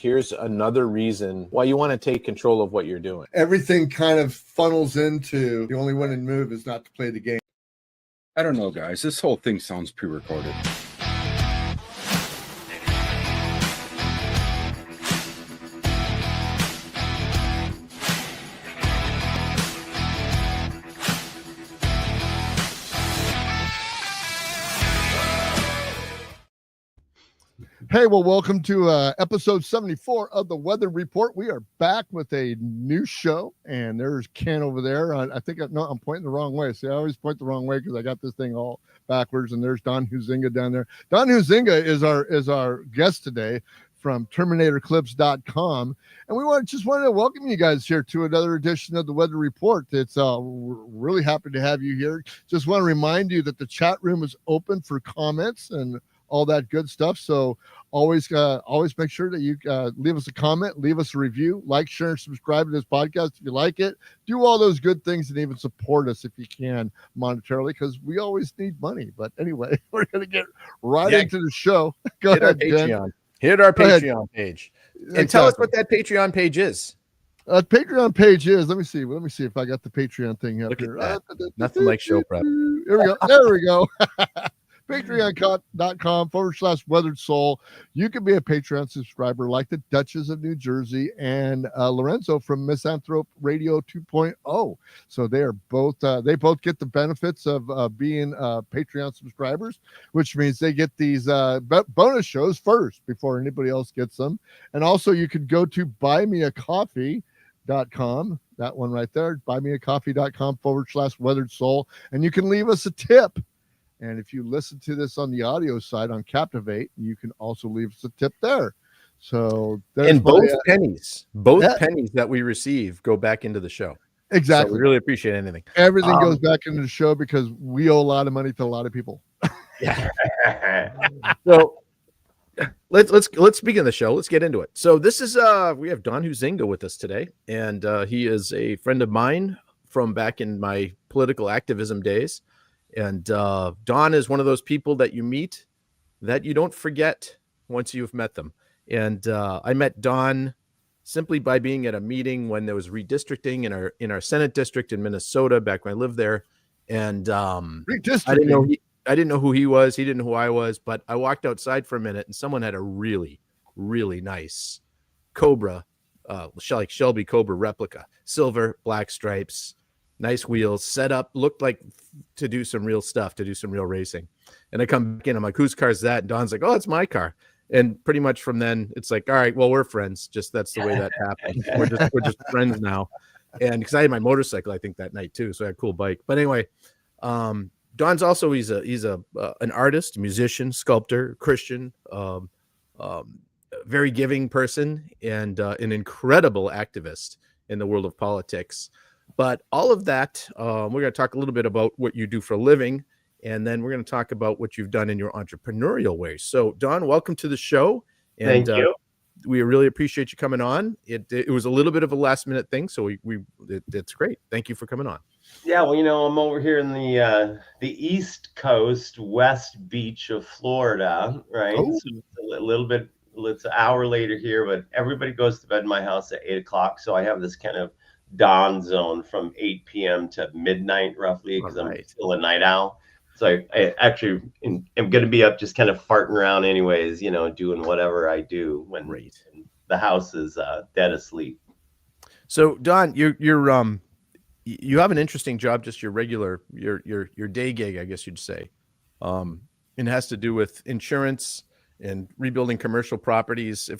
Here's another reason why you want to take control of what you're doing. Everything kind of funnels into the only winning move is not to play the game. I don't know, guys. This whole thing sounds pre-recorded. Hey, well, welcome to episode 74 of the Weather Report. We are back with a new show, and there's Ken over there. I think I'm pointing the wrong way. See, I always point the wrong way because I got this thing all backwards, and there's Don Huizenga down there. Don Huizenga is our guest today from TerminatorClips.com, and we just wanted to welcome you guys here to another edition of the Weather Report. It's we're really happy to have you here. Just want to remind you that the chat room is open for comments and all that good stuff. So always make sure that you leave us a comment, leave us a review, like, share, and subscribe to this podcast if you like it. Do all those good things and even support us if you can monetarily, because we always need money. But anyway, we're going to get right into the show. Go ahead, Jen. Hit our Patreon page. And tell us what that Patreon page is. Patreon page is, let me see if I got the Patreon thing up here. Nothing like show prep. Here we go. There we go. Patreon.com/weathered soul. You can be a Patreon subscriber like the Duchess of New Jersey and Lorenzo from Misanthrope Radio 2.0. So they both get the benefits of being Patreon subscribers, which means they get these bonus shows first before anybody else gets them. And also you could go to buymeacoffee.com, that one right there, buymeacoffee.com/weathered soul, and you can leave us a tip. And if you listen to this on the audio side on Captivate, you can also leave us a tip there. So and both pennies that we receive go back into the show. Exactly. So we really appreciate anything. Everything goes back into the show because we owe a lot of money to a lot of people. Yeah. So let's begin the show. Let's get into it. So this is we have Don Huizenga with us today, and he is a friend of mine from back in my political activism days. And Don is one of those people that you meet that you don't forget once you've met them. And I met Don simply by being at a meeting when there was redistricting in our Senate district in Minnesota back when I lived there. And I didn't know who he was. He didn't know who I was. But I walked outside for a minute, and someone had a really, really nice Cobra, like Shelby Cobra replica, silver, black stripes. Nice wheels, set up, looked like to do some real stuff, to do some real racing. And I come back in, I'm like, whose car is that? And Don's like, oh, it's my car. And pretty much from then, it's like, all right, well, we're friends. Just that's the way that happened. We're just friends now. And because I had my motorcycle, I think that night too, so I had a cool bike. But anyway, Don's also he's an artist, musician, sculptor, Christian, very giving person, and an incredible activist in the world of politics. But all of that, we're going to talk a little bit about what you do for a living, and then we're going to talk about what you've done in your entrepreneurial ways. So, Don, welcome to the show. And, thank you. We really appreciate you coming on. It was a little bit of a last-minute thing, so it's great. Thank you for coming on. Yeah, well, I'm over here in the East Coast, West Beach of Florida, right? Oh. So it's an hour later here, but everybody goes to bed in my house at 8 o'clock, so I have this kind of dawn zone from 8 p.m. to midnight roughly, because I'm still a night owl. So I actually am going to be up just kind of farting around anyways, doing whatever I do when the house is dead asleep. So Don, you have an interesting job, just your regular your day gig, I guess you'd say. It has to do with insurance and rebuilding commercial properties.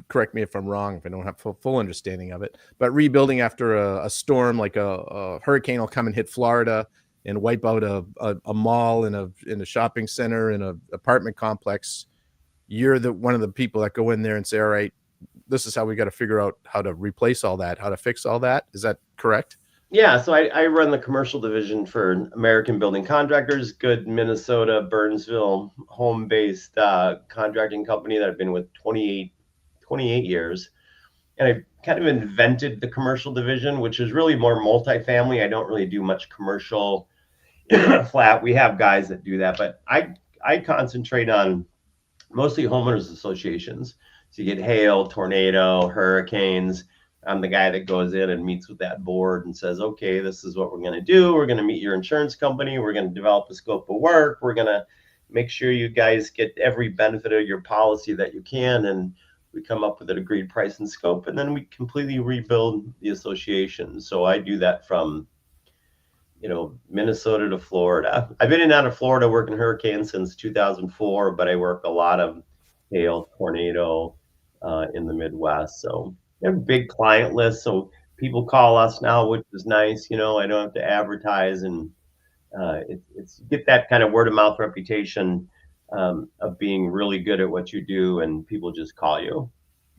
Correct me if I'm wrong, if I don't have full understanding of it, but rebuilding after a storm, like a hurricane will come and hit Florida and wipe out a mall in a shopping center, in an apartment complex. You're one of the people that go in there and say, all right, this is how we got to figure out how to replace all that, how to fix all that. Is that correct? Yeah, so I run the commercial division for American Building Contractors, good Minnesota, Burnsville, home-based contracting company that I've been with 28 years. And I kind of invented the commercial division, which is really more multifamily. I don't really do much commercial flat. We have guys that do that, but I concentrate on mostly homeowners associations. So you get hail, tornado, hurricanes. I'm the guy that goes in and meets with that board and says, okay, this is what we're going to do. We're going to meet your insurance company. We're going to develop a scope of work. We're going to make sure you guys get every benefit of your policy that you can. And we come up with an agreed price and scope, and then we completely rebuild the association. So I do that from, Minnesota to Florida. I've been in and out of Florida working hurricanes since 2004, but I work a lot of hail, tornado in the Midwest. So we have a big client list. So people call us now, which is nice. I don't have to advertise, and it's get that kind of word of mouth reputation of being really good at what you do, and people just call you.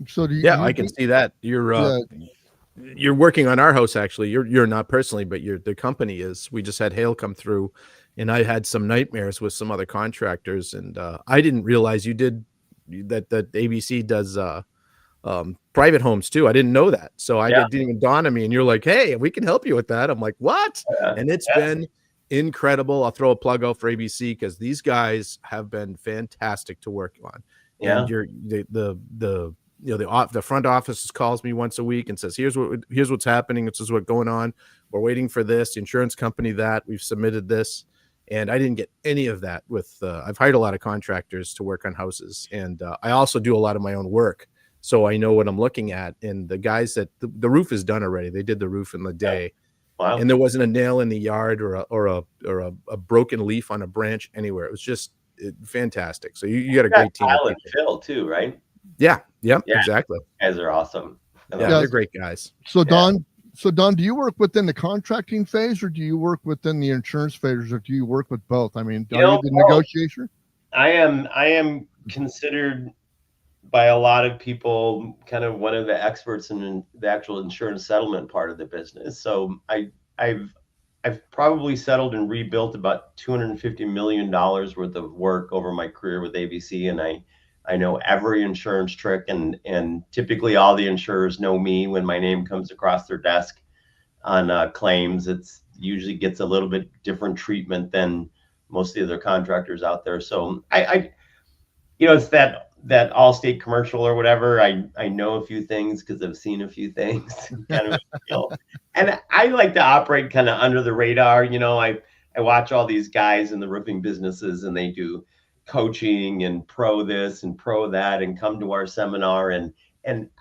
So do you? Yeah, I can see that. You're working on our house, actually. You're not personally, but the company is. We just had hail come through, and I had some nightmares with some other contractors, and I didn't realize you did that ABC does private homes too. I didn't know that. So it didn't even dawn on me, and you're like, hey, we can help you with that. I'm like, what? And it's been incredible. I'll throw a plug out for ABC because these guys have been fantastic to work on. And the front office calls me once a week and says, here's what's happening. This is what's going on. We're waiting for this. The insurance company that we've submitted this. And I didn't get any of that with, I've hired a lot of contractors to work on houses. And I also do a lot of my own work. So I know what I'm looking at. And the guys that the roof is done already. They did the roof in the day. Wow. And there wasn't a nail in the yard or a broken leaf on a branch anywhere. It was just fantastic. So you got a great team. Kyle and Phil too, right? Yeah, exactly. You guys are awesome. Yeah, they're great guys. So Don, do you work within the contracting phase, or do you work within the insurance phase, or do you work with both? I mean, are you the negotiator? I am considered by a lot of people kind of one of the experts in the actual insurance settlement part of the business. So I've probably settled and rebuilt about $250 million worth of work over my career with ABC, and I know every insurance trick, and typically all the insurers know me when my name comes across their desk on claims. It's usually gets a little bit different treatment than most of the other contractors out there. So it's that Allstate commercial or whatever. I know a few things because I've seen a few things kind of, and I like to operate kind of under the radar. I watch all these guys in the roofing businesses, and they do coaching and pro this and pro that, and come to our seminar, and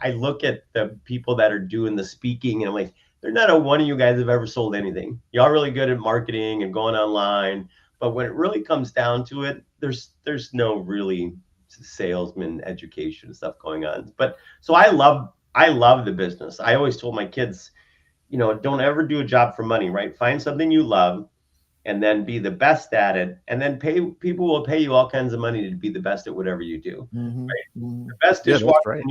I look at the people that are doing the speaking, and I'm like, they're not a one of you guys have ever sold anything. Y'all really good at marketing and going online, but when it really comes down to it, there's no really salesman education stuff going on. But so I love the business. I always told my kids, don't ever do a job for money, right? Find something you love, and then be the best at it, and then people will pay you all kinds of money to be the best at whatever you do. Mm-hmm. Right? Mm-hmm. The best dishwasher in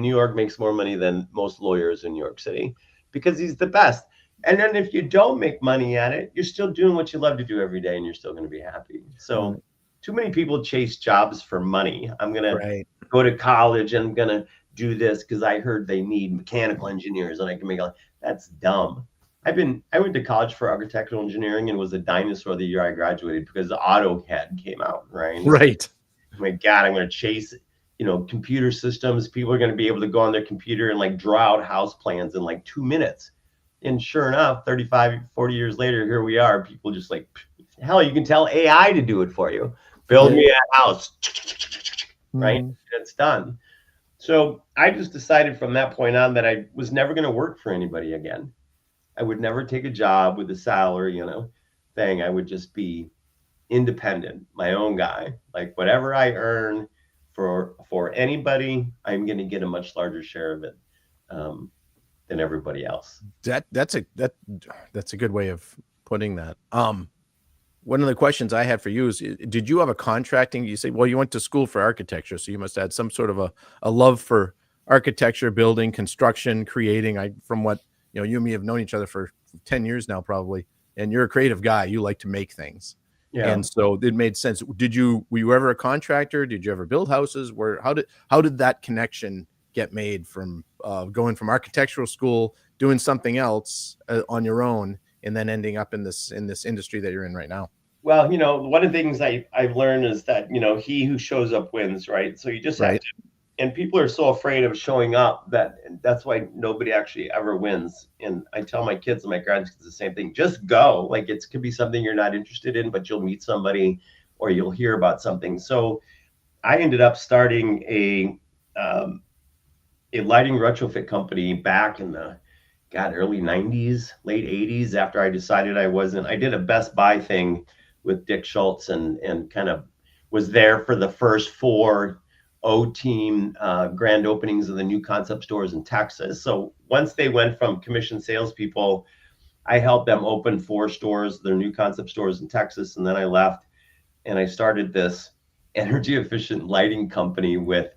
New York makes more money than most lawyers in New York City because he's the best. And then if you don't make money at it, you're still doing what you love to do every day, and you're still going to be happy. So too many people chase jobs for money. I'm going to go to college and I'm going to do this because I heard they need mechanical engineers and I can make that's dumb. I went to college for architectural engineering and was a dinosaur the year I graduated because the AutoCAD came out, right? Right. Oh my God, I'm going to chase, computer systems. People are going to be able to go on their computer and draw out house plans in 2 minutes. And sure enough, 35, 40 years later, here we are. People just hell, you can tell AI to do it for you. Build me a house, right? And it's done. So I just decided from that point on that I was never going to work for anybody again. I would never take a job with a salary, thing. I would just be independent, my own guy. Whatever I earn for anybody, I'm going to get a much larger share of it than everybody else. That's a good way of putting that. One of the questions I had for you is, did you have a contracting? You say, well, you went to school for architecture, so you must have had some sort of a love for architecture, building, construction, creating. From what you and me have known each other for 10 years now, probably, and you're a creative guy. You like to make things. Yeah. And so it made sense. Were you ever a contractor? Did you ever build houses? How did that connection get made from going from architectural school, doing something else on your own, and then ending up in this industry that you're in right now? Well, one of the things I've learned is that, he who shows up wins, right? So you just have to and people are so afraid of showing up that's why nobody actually ever wins. And I tell my kids and my grandkids the same thing. Just go. Like it could be something you're not interested in, but you'll meet somebody or you'll hear about something. So I ended up starting a lighting retrofit company back in the early 90s, late 80s, after I decided I did a Best Buy thing with Dick Schultz and kind of was there for the first 4 O-Team grand openings of the new concept stores in Texas. So once they went from commissioned salespeople, I helped them open 4 stores, their new concept stores in Texas. And then I left and I started this energy efficient lighting company with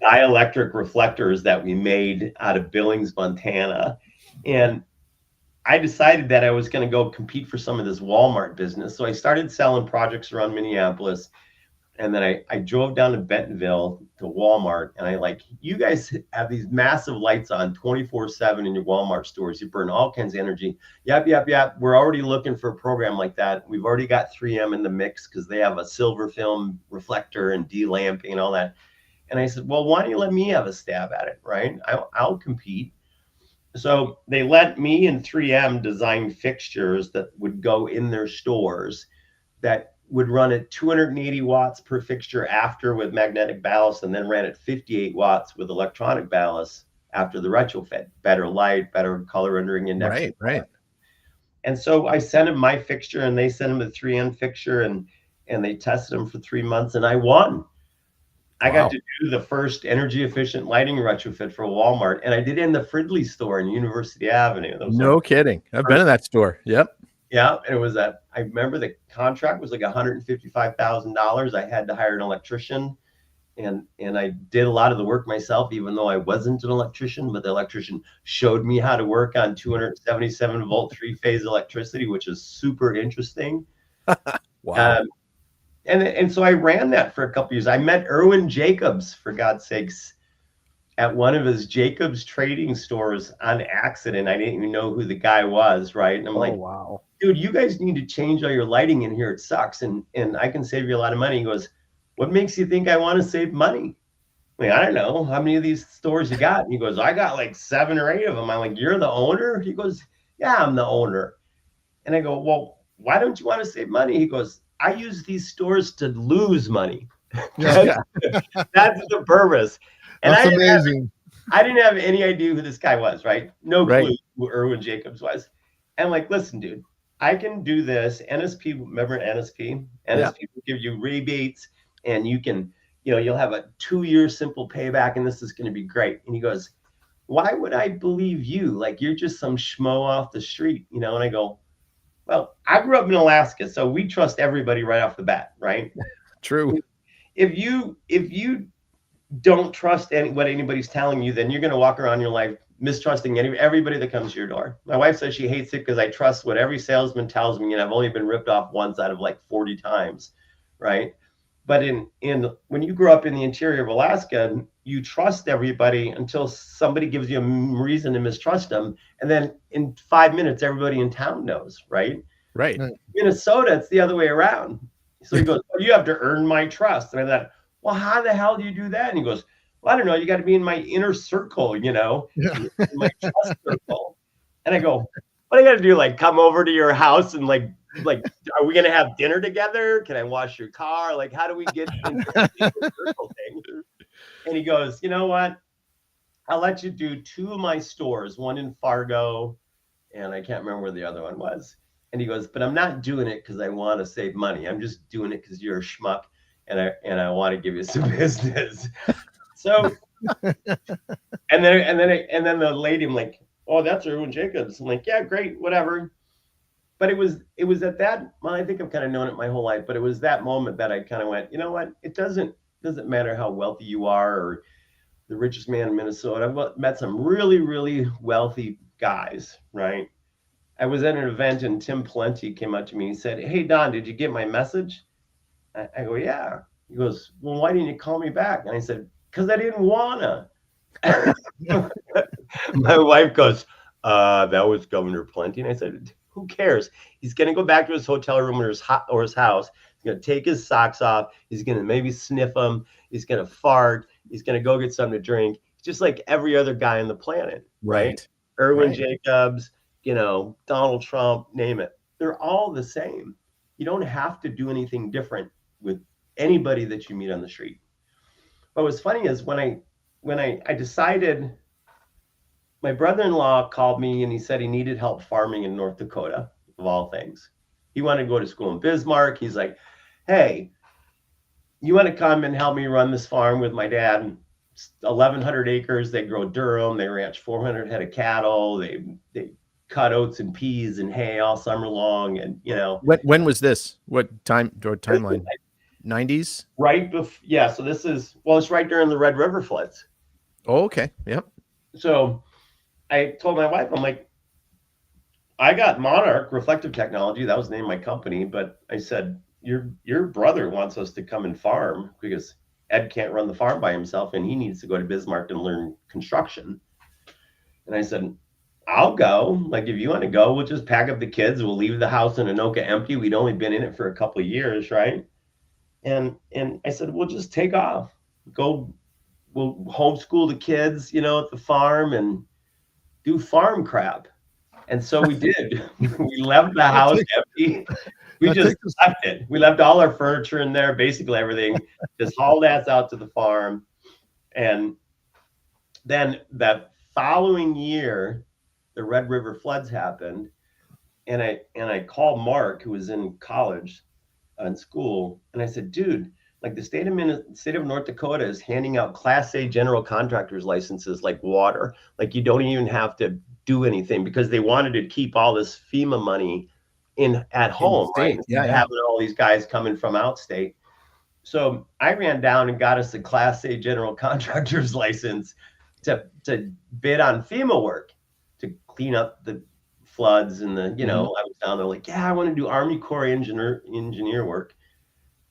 dielectric reflectors that we made out of Billings, Montana. And I decided that I was going to go compete for some of this Walmart business. So I started selling projects around Minneapolis. And then I drove down to Bentonville to Walmart. And I like, you guys have these massive lights on 24/7 in your Walmart stores. You burn all kinds of energy. Yep. We're already looking for a program like that. We've already got 3M in the mix because they have a silver film reflector and de-lamping and all that. And I said, well, why don't you let me have a stab at it, right? I'll compete. So they let me and 3M design fixtures that would go in their stores that would run at 280 watts per fixture after with magnetic ballast, and then ran at 58 watts with electronic ballast after the retrofit. Better light, better color rendering index. Right. And so I sent them my fixture and they sent them the 3M fixture and they tested them for 3 months and I won. I got to do the first energy efficient lighting retrofit for Walmart, and I did it in the Fridley store in University Avenue. No kidding. I've been in that store. Yep. Yeah, and it was I remember the contract was like $155,000. I had to hire an electrician, and I did a lot of the work myself, even though I wasn't an electrician. But the electrician showed me how to work on 277 volt 3-phase electricity, which is super interesting. Wow. And so I ran that for a couple years. I met Erwin Jacobs, for God's sakes, at one of his Jacobs trading stores on accident. I didn't even know who the guy was, right? And I'm like, wow, dude, you guys need to change all your lighting in here. It sucks. And I can save you a lot of money. He goes, what makes you think I want to save money? I mean, I don't know. How many of these stores you got? And he goes, I got like 7 or 8 of them. I'm like, you're the owner? He goes, yeah, I'm the owner. And I go, well, why don't you want to save money? He goes, I use these stores to lose money. yeah. That's the purpose. And That's amazing. I didn't have any idea who this guy was, right? No clue who Erwin Jacobs was. And like, listen, dude, I can do this. NSP, remember NSP? NSP will give you rebates and you can, you'll have a 2-year simple payback and this is going to be great. And he goes, why would I believe you? Like, you're just some schmo off the street, And I go, well, I grew up in Alaska, so we trust everybody right off the bat, right? True. If you don't trust what anybody's telling you, then you're going to walk around your life mistrusting everybody that comes to your door. My wife says she hates it because I trust what every salesman tells me, and I've only been ripped off once out of like 40 times, right? But when you grow up in the interior of Alaska, you trust everybody until somebody gives you a reason to mistrust them, and then in 5 minutes, everybody in town knows, right? Right. Minnesota, it's the other way around. So he goes, well, you have to earn my trust. And I thought, well, how the hell do you do that? And he goes, well, I don't know. You got to be in my inner circle, in my trust circle. And I go, what do I got to do? Like, come over to your house and like, are we going to have dinner together? Can I wash your car? Like, how do we get into the inner circle thing? And he goes, you know what? I'll let you do 2 of my stores, one in Fargo, and I can't remember where the other one was. And he goes, but I'm not doing it because I want to save money. I'm just doing it because you're a schmuck. And I want to give you some business. So, and then the lady, I'm like, oh, that's Erwin Jacobs. I'm like, yeah, great, whatever. But it was at that, well, I think I've kind of known it my whole life, but it was that moment that I kind of went, you know what? It doesn't matter how wealthy you are or the richest man in Minnesota. I've met some really, really wealthy guys, right? I was at an event and Tim Pawlenty came up to me and said, hey, Don, did you get my message? I go, yeah. He goes, well, why didn't you call me back? And I said, because I didn't wanna. My wife goes, that was Governor Plenty. And I said, who cares? He's going to go back to his hotel room or his house. He's going to take his socks off. He's going to maybe sniff them. He's going to fart. He's going to go get something to drink. Just like every other guy on the planet, right? Right. Erwin Right. Jacobs, Donald Trump, name it. They're all the same. You don't have to do anything different with anybody that you meet on the street. But what's funny is when I decided, my brother-in-law called me and he said he needed help farming in North Dakota, of all things. He wanted to go to school in Bismarck. He's like, hey, you want to come and help me run this farm with my dad? 1,100 acres. They grow durum. They ranch 400 head of cattle. They cut oats and peas and hay all summer long. And when was this? What time or timeline? 90s? Right before, yeah. So it's right during the Red River floods. Oh, okay. Yep. So I told my wife, I'm like, I got Monarch Reflective Technology. That was the name of my company. But I said, your brother wants us to come and farm because Ed can't run the farm by himself and he needs to go to Bismarck and learn construction. And I said, I'll go. Like, if you want to go, we'll just pack up the kids. We'll leave the house in Anoka empty. We'd only been in it for a couple of years, right? And I said, we'll just take off. We'll homeschool the kids, at the farm and do farm crap. And so we did. We left the house empty. We just left it. We left all our furniture in there, basically everything, just hauled ass out to the farm. And then that following year, the Red River floods happened. And I called Mark, who was in college in school. And I said, dude, like the state of North Dakota is handing out Class A general contractors licenses like water. Like you don't even have to do anything because they wanted to keep all this FEMA money at home, right? Yeah. Having all these guys coming from outstate. So I ran down and got us a Class A general contractor's license to bid on FEMA work to clean up the floods and I was down there like, yeah, I want to do Army Corps engineer work.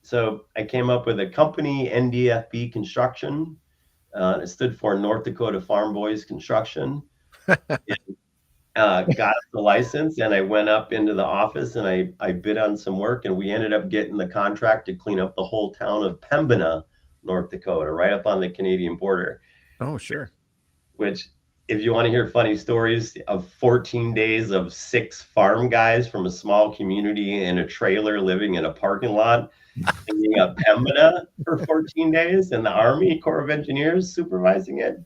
So I came up with a company, NDFB Construction. It stood for North Dakota Farm Boys Construction. Got the license and I went up into the office and I bid on some work and we ended up getting the contract to clean up the whole town of Pembina, North Dakota, right up on the Canadian border. Oh, sure. Which, if you want to hear funny stories of 14 days of 6 farm guys from a small community in a trailer living in a parking lot, cleaning up Pembina for 14 days and the Army Corps of Engineers supervising it.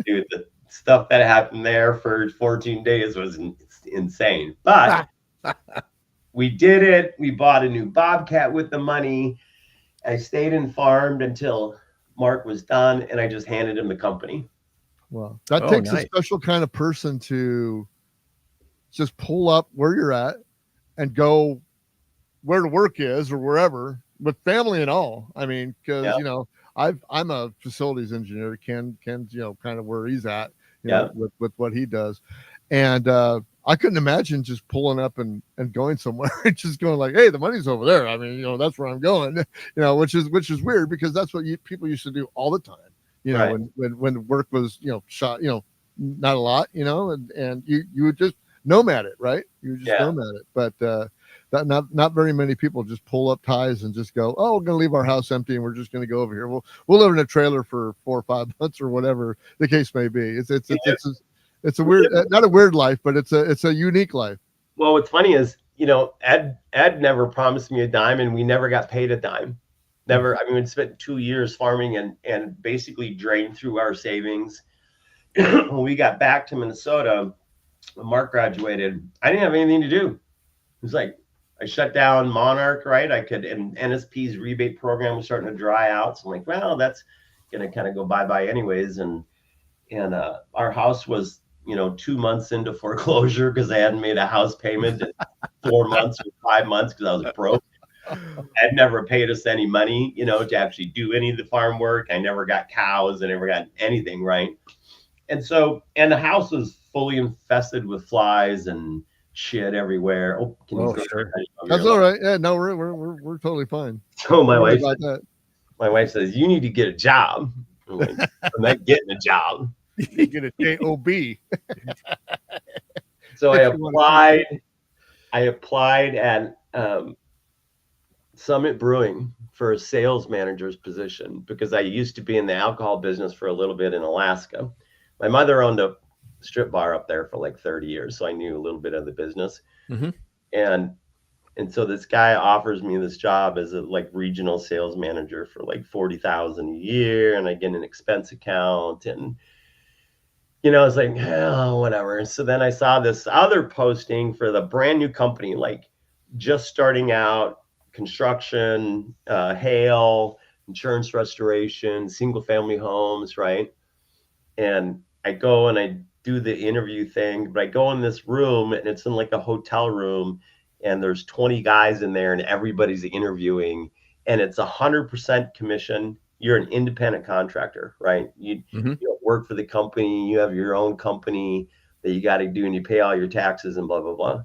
Dude, the stuff that happened there for 14 days was insane. But we did it. We bought a new Bobcat with the money. I stayed and farmed until Mark was done, and I just handed him the company. Well, that takes a special kind of person to just pull up where you're at and go where the work is or wherever with family and all. I mean, because, I'm a facilities engineer. Ken's, kind of where he's at, with what he does. And I couldn't imagine just pulling up and going somewhere and just going like, hey, the money's over there. I mean, that's where I'm going, which is weird because that's what people used to do all the time. Right. when the work was, shot, not a lot, and you would just nomad it, right? You would just nomad it. But not very many people just pull up ties and just go, oh, we're going to leave our house empty and we're just going to go over here. We'll live in a trailer for 4 or 5 months or whatever the case may be. It's a weird, not a weird life, but it's a unique life. Well, what's funny is, Ed never promised me a dime and we never got paid a dime. Never. I mean, we spent 2 years farming and basically drained through our savings. When we got back to Minnesota, when Mark graduated, I didn't have anything to do. It was like, I shut down Monarch, right? And NSP's rebate program was starting to dry out. So I'm like, well, that's going to kind of go bye-bye anyways. And our house was, 2 months into foreclosure because I hadn't made a house payment in 4 months or 5 months because I was broke. I'd never paid us any money, to actually do any of the farm work. I never got cows. I never got anything, right? And the house was fully infested with flies and shit everywhere. Oh, sure. That's all right. Yeah, no, we're totally fine. So my wife says, you need to get a job. I'm like, I'm not getting a job. You get a job. So I applied and Summit Brewing for a sales manager's position because I used to be in the alcohol business for a little bit in Alaska. My mother owned a strip bar up there for like 30 years, so I knew a little bit of the business. Mm-hmm. And so this guy offers me this job as a like regional sales manager for like 40,000 a year, and I get an expense account, and it's like, oh, whatever. So then I saw this other posting for the brand new company, like just starting out, construction, hail, insurance restoration, single family homes, right? And I go and I do the interview thing, but I go in this room and it's in like a hotel room, and there's 20 guys in there and everybody's interviewing, and it's 100% commission. You're an independent contractor, right? You don't work for the company. You have your own company that you got to do, and you pay all your taxes and blah, blah, blah.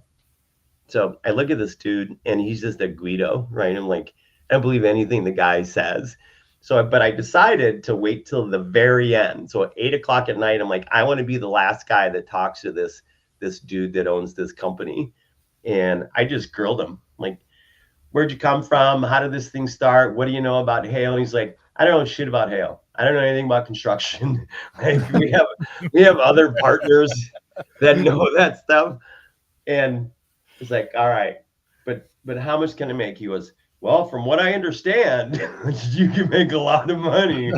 So I look at this dude and he's just a Guido, right? I'm like, I don't believe anything the guy says. But I decided to wait till the very end. So at 8 o'clock at night, I'm like, I want to be the last guy that talks to this dude that owns this company. And I just grilled him. Like, where'd you come from? How did this thing start? What do you know about hail? And he's like, I don't know shit about hail. I don't know anything about construction. Like, we have other partners that know that stuff. And it's like, all right, but how much can I make? He was, well, from what I understand, you can make a lot of money.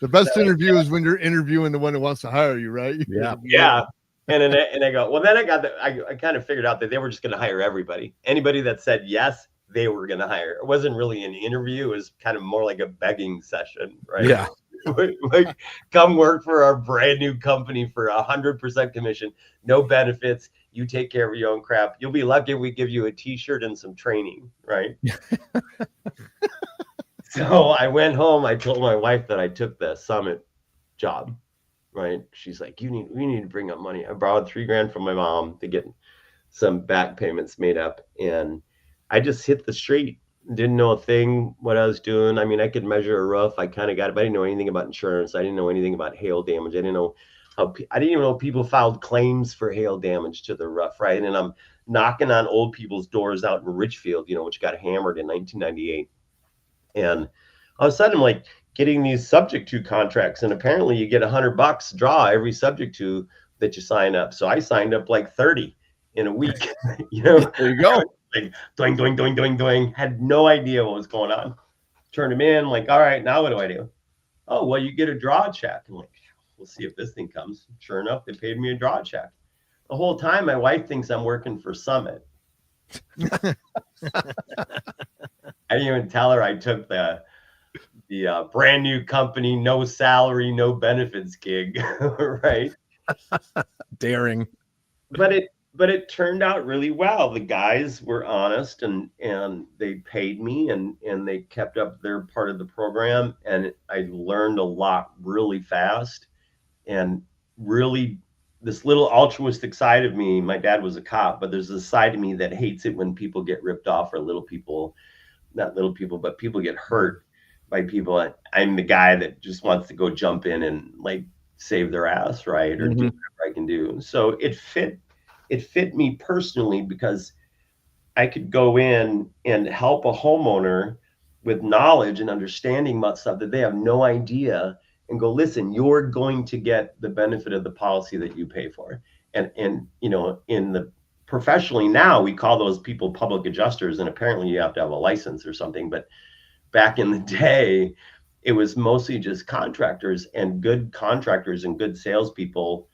The best interview is when you're interviewing the one who wants to hire you, right? Yeah. And I go, well, then I kind of figured out that they were just going to hire everybody. Anybody that said yes, they were going to hire. It wasn't really an interview. It was kind of more like a begging session, right? Yeah. Like, come work for our brand new company for 100% commission, no benefits. You take care of your own crap. You'll be lucky if we give you a t-shirt and some training, right? So I went home. I told my wife that I took the Summit job, right? She's like, we need to bring up money. I borrowed $3,000 from my mom to get some back payments made up. And I just hit the street. Didn't know a thing what I was doing. I mean, I could measure a roof. I kind of got it, but I didn't know anything about insurance. I didn't know anything about hail damage. I didn't even know people filed claims for hail damage to the roof, right? And I'm knocking on old people's doors out in Richfield, which got hammered in 1998. And all of a sudden, I'm like getting these subject to contracts, and apparently you get $100 draw every subject to that you sign up. So I signed up like 30 in a week. There you go. Like doing, doing. Had no idea what was going on. Turned them in. Like, all right, now what do I do? Oh, well, you get a draw check. I'm like, we'll see if this thing comes. Sure enough, they paid me a draw check. The whole time, my wife thinks I'm working for Summit. I didn't even tell her I took the brand new company, no salary, no benefits gig, right? Daring. But it turned out really well. The guys were honest, and they paid me, and they kept up their part of the program, and I learned a lot really fast. And really, this little altruistic side of me, my dad was a cop, but there's a side of me that hates it when people get ripped off, or not little people, but people get hurt by people. I'm the guy that just wants to go jump in and like save their ass, right? Or do whatever I can do. So it fit me personally, because I could go in and help a homeowner with knowledge and understanding about stuff that they have no idea, and go, listen, you're going to get the benefit of the policy that you pay for. And in the professionally now, we call those people public adjusters, and apparently you have to have a license or something. But back in the day, it was mostly just contractors, and good contractors and good salespeople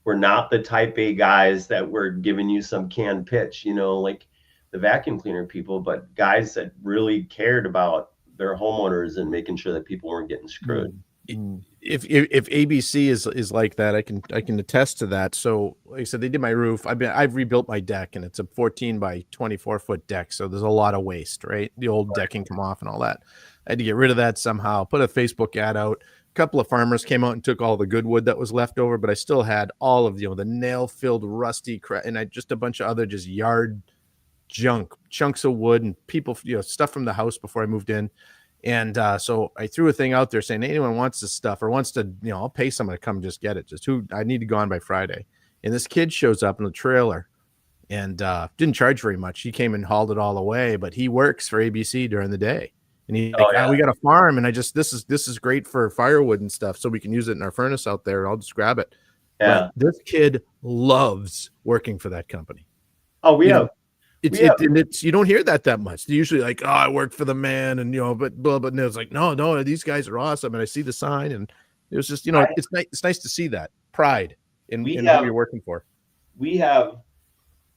were not the type A guys that were giving you some canned pitch, like the vacuum cleaner people, but guys that really cared about their homeowners and making sure that people weren't getting screwed. If ABC is like that, I can attest to that. So like I said, they did my roof. I've rebuilt my deck, and it's a 14 by 24 foot deck. So there's a lot of waste, right? The old decking come off and all that. I had to get rid of that somehow, put a Facebook ad out. A couple of farmers came out and took all the good wood that was left over, but I still had all of, the nail filled rusty crap, and just a bunch of other just yard junk, chunks of wood, and people, stuff from the house before I moved in. And so I threw a thing out there saying, anyone wants this stuff or wants to, I'll pay someone to come just get it. I need to go on by Friday. And this kid shows up in the trailer, and didn't charge very much. He came and hauled it all away, but he works for ABC during the day. And he's like, we got a farm, and this is great for firewood and stuff, so we can use it in our furnace out there. I'll just grab it. Yeah. But this kid loves working for that company. Oh, It's you don't hear that much. They're usually like, I work for the man, and but it's like, no, these guys are awesome, and I see the sign, and it was just, it's nice to see that pride in who you're working for.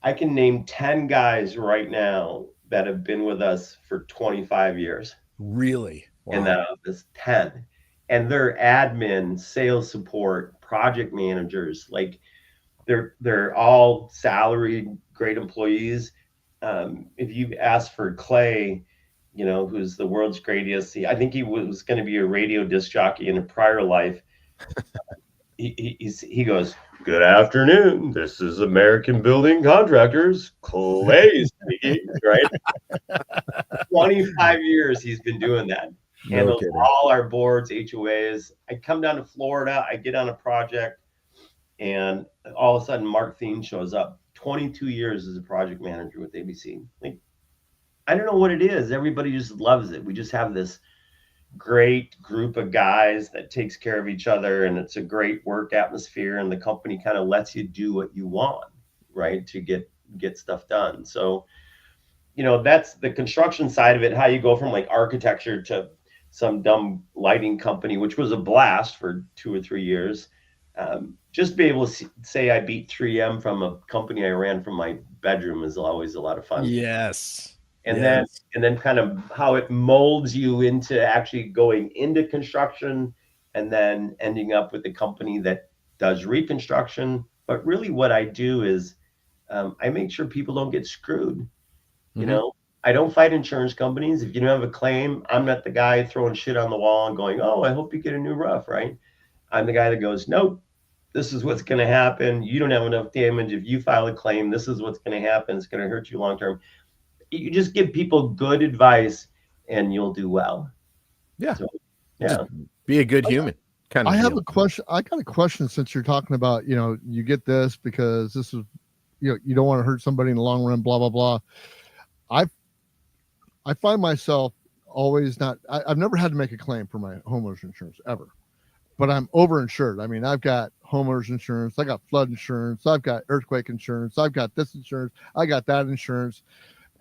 I can name 10 guys right now that have been with us for 25 years. Really? Wow. In that office, 10. And they're admin, sales support, project managers. Like they're all salaried, great employees. If you ask for Clay, who's the world's greatest, I think he was going to be a radio disc jockey in a prior life. He goes, "Good afternoon. This is American Building Contractors. Clay speaking." Right? 25 years he's been doing that. Handles all our boards, HOAs. I come down to Florida. I get on a project, and all of a sudden, Mark Thien shows up. 22 years as a project manager with ABC. Like, I don't know what it is. Everybody just loves it. We just have this great group of guys that takes care of each other, and it's a great work atmosphere, and the company kind of lets you do what you want, right, to get stuff done. So that's the construction side of it, how you go from like architecture to some dumb lighting company, which was a blast for 2 or 3 years. Just be able to say I beat 3M from a company I ran from my bedroom is always a lot of fun. Yes. And then kind of how it molds you into actually going into construction, and then ending up with a company that does reconstruction. But really what I do is I make sure people don't get screwed. I don't fight insurance companies. If you don't have a claim, I'm not the guy throwing shit on the wall and going, "Oh, I hope you get a new roof," right? I'm the guy that goes, "Nope, this is what's going to happen. You don't have enough damage. If you file a claim, this is what's going to happen. It's going to hurt you long term." You just give people good advice and you'll do well. Yeah. So, just be a good human. I have a question. I got a question, since you're talking about, you get this because this is, you don't want to hurt somebody in the long run, blah, blah, blah. I find myself always I've never had to make a claim for my homeowners insurance ever, but I'm overinsured. I mean, I've got homeowners insurance, I got flood insurance, I've got earthquake insurance, I've got this insurance, I got that insurance.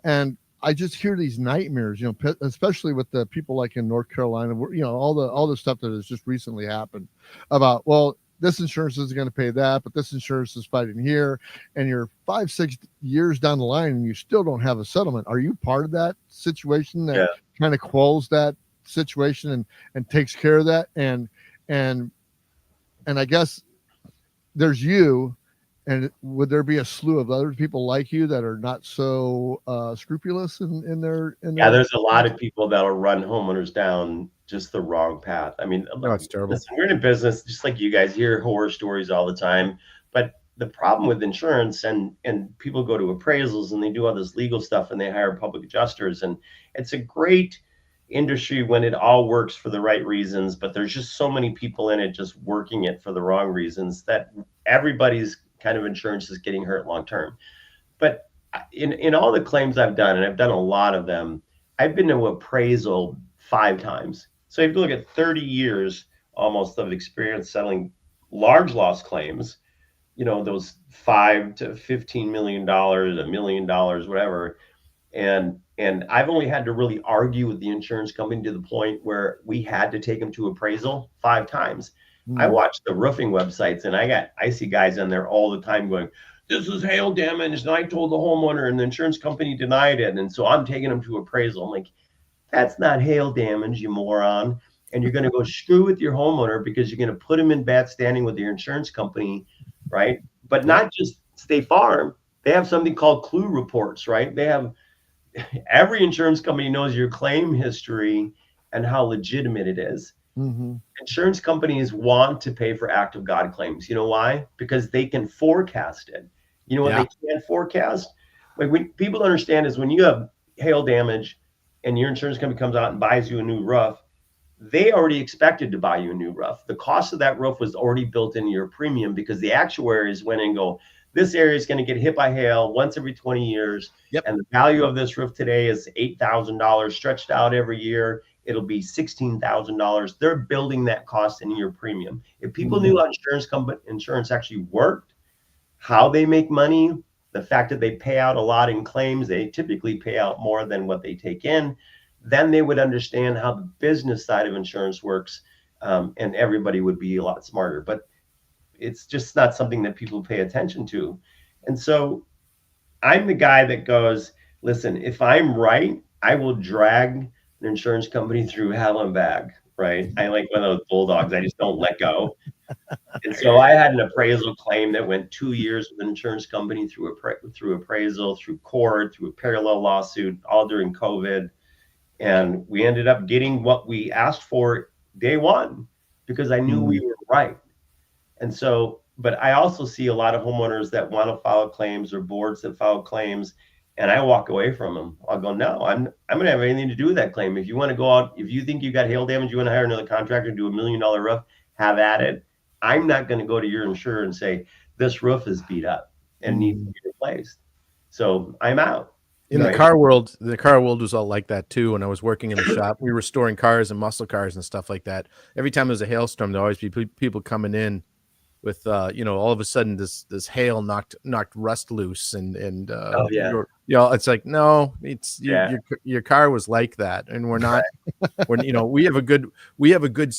And I just hear these nightmares, especially with the people like in North Carolina, all the stuff that has just recently happened about, well, this insurance isn't going to pay that, but this insurance is fighting here, and you're 5-6 years down the line and you still don't have a settlement. Are you part of that situation that kind of quells that situation and takes care of that? And I guess there's you. And would there be a slew of other people like you that are not so scrupulous in their? There's a lot of people that'll run homeowners down just the wrong path. I mean, it's terrible. Listen, we're in a business just like you guys hear horror stories all the time. But the problem with insurance and people go to appraisals and they do all this legal stuff and they hire public adjusters, and it's a great industry when it all works for the right reasons. But there's just so many people in it just working it for the wrong reasons that everybody's kind of insurance is getting hurt long term. But in all the claims I've done, and I've done a lot of them, I've been to appraisal 5 times. So if you look at 30 years almost of experience settling large loss claims, those $5 to $15 million, $1 million, whatever. And I've only had to really argue with the insurance company to the point where we had to take them to appraisal 5 times. I watch the roofing websites, and I see guys on there all the time going, "This is hail damage, and I told the homeowner, and the insurance company denied it, and so I'm taking them to appraisal." I'm like, that's not hail damage, you moron. And you're going to go screw with your homeowner because you're going to put him in bad standing with your insurance company, right? But not just State Farm. They have something called clue reports, right? They have every insurance company knows your claim history and how legitimate it is. Mm-hmm. Insurance companies want to pay for act of God claims. You know why? Because they can forecast it. You know what they can't forecast? Like, when people understand is when you have hail damage and your insurance company comes out and buys you a new roof, they already expected to buy you a new roof. The cost of that roof was already built into your premium because the actuaries went and go, this area is going to get hit by hail once every 20 years. Yep. And the value of this roof today is $8,000 stretched out every year. It'll be $16,000. They're building that cost into your premium. If people knew how insurance actually worked, how they make money, the fact that they pay out a lot in claims, they typically pay out more than what they take in, then they would understand how the business side of insurance works, and everybody would be a lot smarter. But it's just not something that people pay attention to. And so I'm the guy that goes, listen, if I'm right, I will drag an insurance company through hell and back, right? I like one of those bulldogs. I just don't let go. And so I had an appraisal claim that went 2 years with an insurance company through appraisal, through court, through a parallel lawsuit, all during COVID. And we ended up getting what we asked for day one because I knew we were right. And so, but I also see a lot of homeowners that want to file claims or boards that file claims, and I walk away from them. I'll go, no, I'm going to have anything to do with that claim. If you want to go out, if you think you got hail damage, you want to hire another contractor to do $1 million roof, have at it. I'm not going to go to your insurer and say, this roof is beat up and needs to be replaced. So I'm out. In the car world was all like that too. When I was working in the shop, we were storing cars and muscle cars and stuff like that. Every time there was a hailstorm, there'd always be people coming in with all of a sudden this hail knocked rust loose and it's like, no, it's your car was like that, and we're not we have a good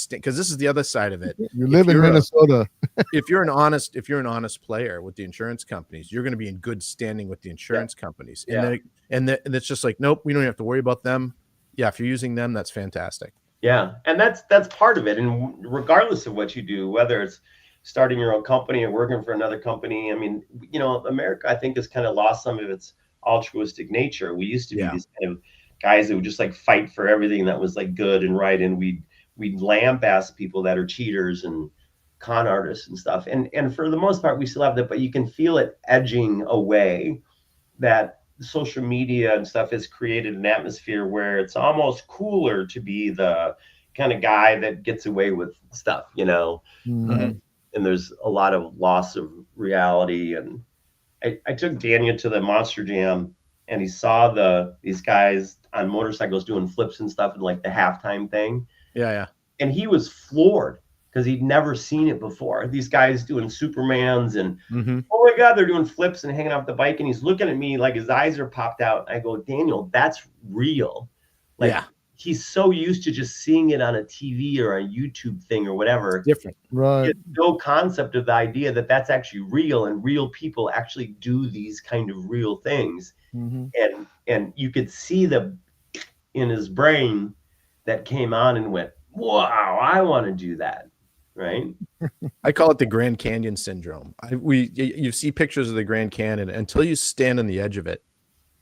because this is the other side of it. You live in Minnesota. if you're an honest player with the insurance companies, you're going to be in good standing with the insurance companies, and it's just like, nope, we don't have to worry about them. Yeah, if you're using them, that's fantastic. Yeah, and that's part of it. And regardless of what you do, whether it's starting your own company or working for another company, I mean, America, I think, has kind of lost some of its altruistic nature. We used to be these kind of guys that would just like fight for everything that was like good and right, and we'd lambaste people that are cheaters and con artists and stuff. And for the most part, we still have that, but you can feel it edging away. That social media and stuff has created an atmosphere where it's almost cooler to be the kind of guy that gets away with stuff, and there's a lot of loss of reality. And I took Daniel to the Monster Jam, and he saw these guys on motorcycles doing flips and stuff, and like the halftime thing. Yeah. And he was floored because he'd never seen it before. These guys doing Supermans and oh my God, they're doing flips and hanging off the bike. And he's looking at me like his eyes are popped out. I go, Daniel, that's real. He's so used to just seeing it on a TV or a YouTube thing or whatever. It's different. Right. He had no concept of the idea that that's actually real, and real people actually do these kind of real things. And you could see in his brain that came on and went, wow, I want to do that. Right. I call it the Grand Canyon syndrome. You see pictures of the Grand Canyon until you stand on the edge of it.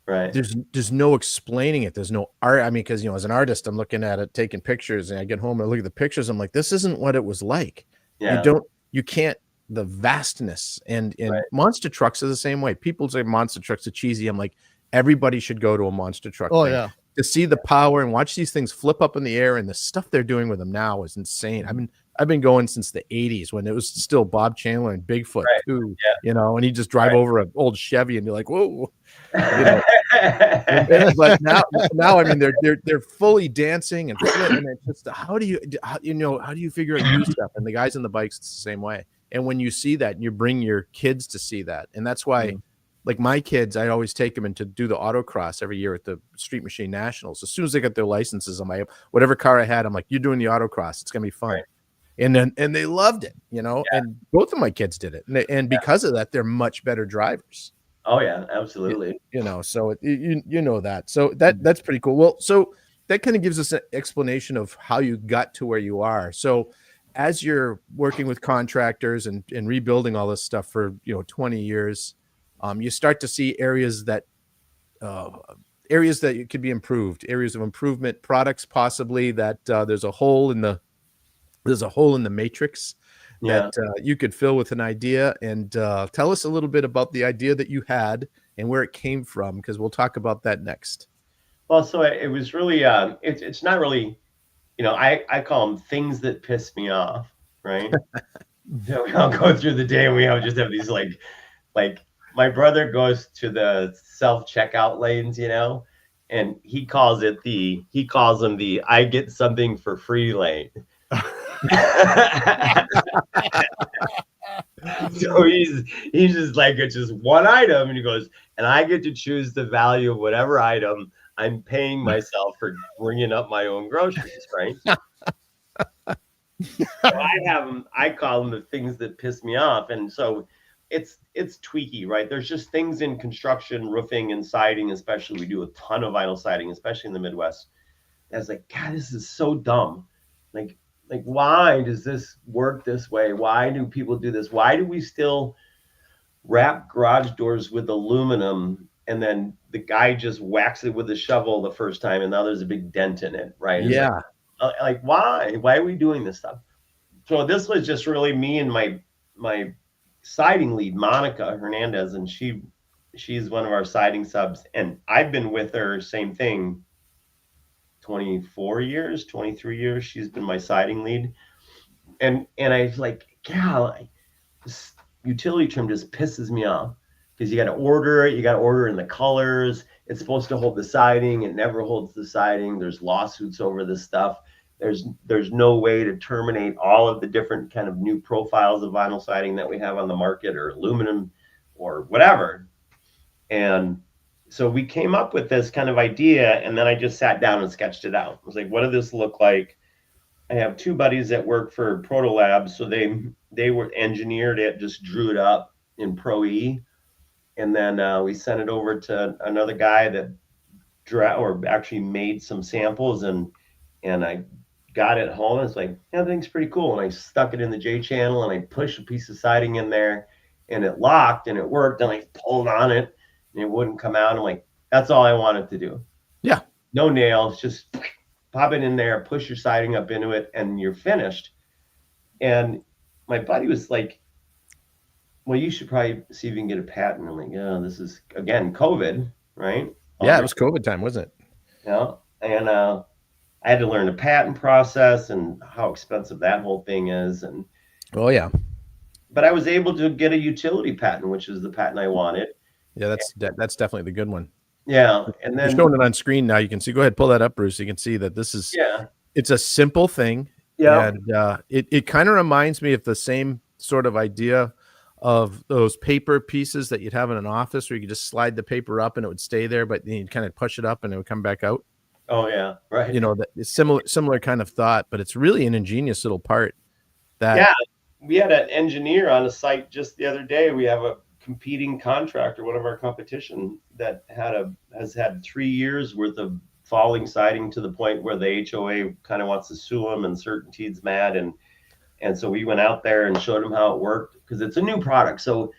Right. There's no explaining it. There's no art. I mean, because as an artist, I'm looking at it, taking pictures, and I get home and I look at the pictures. I'm like, this isn't what it was like. Yeah. You can't, the vastness and monster trucks are the same way. People say monster trucks are cheesy. I'm like, everybody should go to a monster truck. Oh, thing. yeah. To see the power and watch these things flip up in the air, and the stuff they're doing with them now is insane. I've been going since the 80s when it was still Bob Chandler and Bigfoot too, and he just drive over an old Chevy and you're like, whoa, but now, I mean, they're fully dancing and flipping, and it's just, how do you figure out new stuff? And the guys on the bikes, it's the same way. And when you see that, and you bring your kids to see that, and that's why, like my kids, I always take them to do the autocross every year at the Street Machine Nationals. As soon as they got their licenses, I'm like, whatever car I had, I'm like, you're doing the autocross. It's gonna be fun. Right. And they loved it, and both of my kids did it. And because of that, they're much better drivers. Oh yeah, absolutely. So that. So that's pretty cool. Well, so that kind of gives us an explanation of how you got to where you are. So as you're working with contractors and rebuilding all this stuff for 20 years, you start to see areas that could be improved, areas of improvement, products possibly that there's a hole in the matrix that you could fill with an idea. And tell us a little bit about the idea that you had and where it came from, because we'll talk about that next. Well, so it was really, it's not really, I call them things that piss me off, right? We all go through the day and we all just have these like Like my brother goes to the self-checkout lanes, and he calls them the I get something for free lane. So he's just like, it's just one item, and he goes, and I get to choose the value of whatever item I'm paying myself for bringing up my own groceries, right? So I call them the things that piss me off, and so it's tweaky, right? There's just things in construction, roofing, and siding, especially. We do a ton of vinyl siding, especially in the Midwest. I was like, God, this is so dumb. Like why does this work this way? Why do people do this? Why do we still wrap garage doors with aluminum and then the guy just whacks it with a shovel the first time and now there's a big dent in it, right? It's Yeah. like why are we doing this stuff? So this was just really me and my siding lead, Monica Hernandez, and she's one of our siding subs, and I've been with her, same thing, 24 years, 23 years. She's been my siding lead. And I was like, God, this utility trim just pisses me off because you got to order it. You got to order in the colors. It's supposed to hold the siding. It never holds the siding. There's lawsuits over this stuff. There's no way to terminate all of the different kind of new profiles of vinyl siding that we have on the market, or aluminum or whatever. And so we came up with this kind of idea, and then I just sat down and sketched it out. I was like, what does this look like? I have two buddies that work for Proto Labs, so they were engineered it, just drew it up in Pro E, and then we sent it over to another guy that actually made some samples, and I got it home. And it's like, yeah, that thing's pretty cool. And I stuck it in the J channel, and I pushed a piece of siding in there, and it locked, and it worked, and I pulled on it, and it wouldn't come out. I'm like, that's all I wanted to do. Yeah. No nails, just pop it in there, push your siding up into it, and you're finished. And my buddy was like, well, you should probably see if you can get a patent. I'm like, yeah, this is, again, COVID, right? Yeah, it was COVID time, wasn't it? Yeah. And I had to learn the patent process and how expensive that whole thing is. And oh, yeah. But I was able to get a utility patent, which is the patent I wanted. Yeah, that's definitely the good one. Yeah. And then you're showing it on screen now. You can see, go ahead, pull that up, Bruce. You can see that this is, it's a simple thing. Yeah. And it kind of reminds me of the same sort of idea of those paper pieces that you'd have in an office where you could just slide the paper up and it would stay there, but then you'd kind of push it up and it would come back out. Oh, yeah. Right. You know, that it's similar kind of thought, but it's really an ingenious little part. Yeah. We had an engineer on a site just the other day. We have a competing contractor, one of our competition, that has had 3 years worth of falling siding to the point where the HOA kind of wants to sue them, and CertainTeed's mad. And so we went out there and showed them how it worked, because it's a new product. So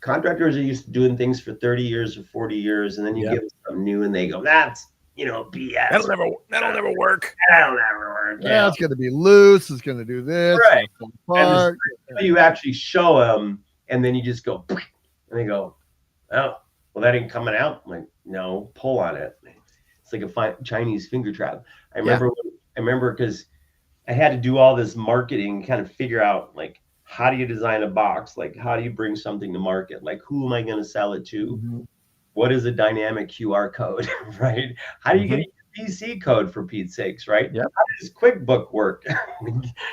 contractors are used to doing things for 30 years or 40 years, and then you give them something new and they go, that's, BS. That'll never work. That'll never work. Yeah, it's going to be loose. It's going to do this. Right. And you actually show them, and then you just go, and they go, oh, well, that ain't coming out. I'm like, no, pull on it. It's like a Chinese finger trap. I remember because I had to do all this marketing, kind of figure out, like, how do you design a box? Like, how do you bring something to market? Like, who am I going to sell it to? Mm-hmm. What is a dynamic QR code, right? How do you get a UPC code, for Pete's sakes, right? Yep. How does QuickBook work?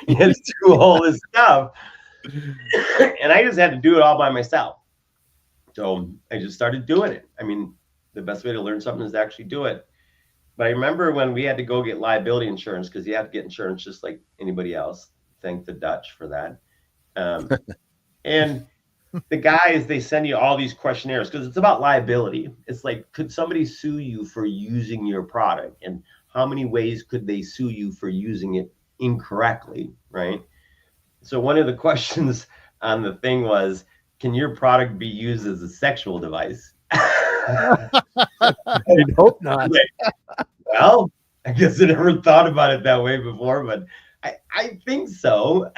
You have to do all this stuff. And I just had to do it all by myself. So I just started doing it. I mean, the best way to learn something is to actually do it. But I remember when we had to go get liability insurance, because you have to get insurance just like anybody else. Thank the Dutch for that. And the guys, they send you all these questionnaires because it's about liability. It's like, could somebody sue you for using your product? And how many ways could they sue you for using it incorrectly, right? So one of the questions on the thing was, can your product be used as a sexual device? I hope not. Well, I guess I never thought about it that way before, but I think so.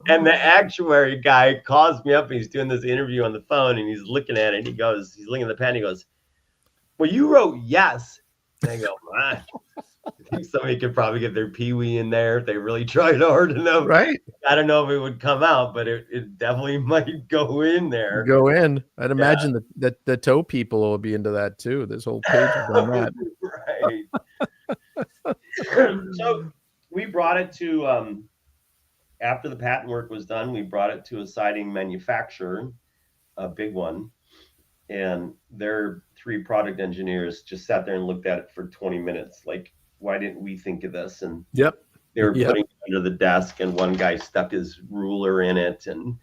And the actuary guy calls me up, and he's doing this interview on the phone, and he's looking at it, and he's looking at the pen, he goes, well, you wrote yes. And I go, think somebody could probably get their pee-wee in there if they really tried hard enough. Right. I don't know if it would come out, but it definitely might go in there. Go in. I'd imagine that the toe people will be into that too. This whole page is on that. Right. So we brought it to after the patent work was done, we brought it to a siding manufacturer, a big one, and their 3 product engineers just sat there and looked at it for 20 minutes. Like, why didn't we think of this? And Yep. they were putting it under the desk, and one guy stuck his ruler in it, and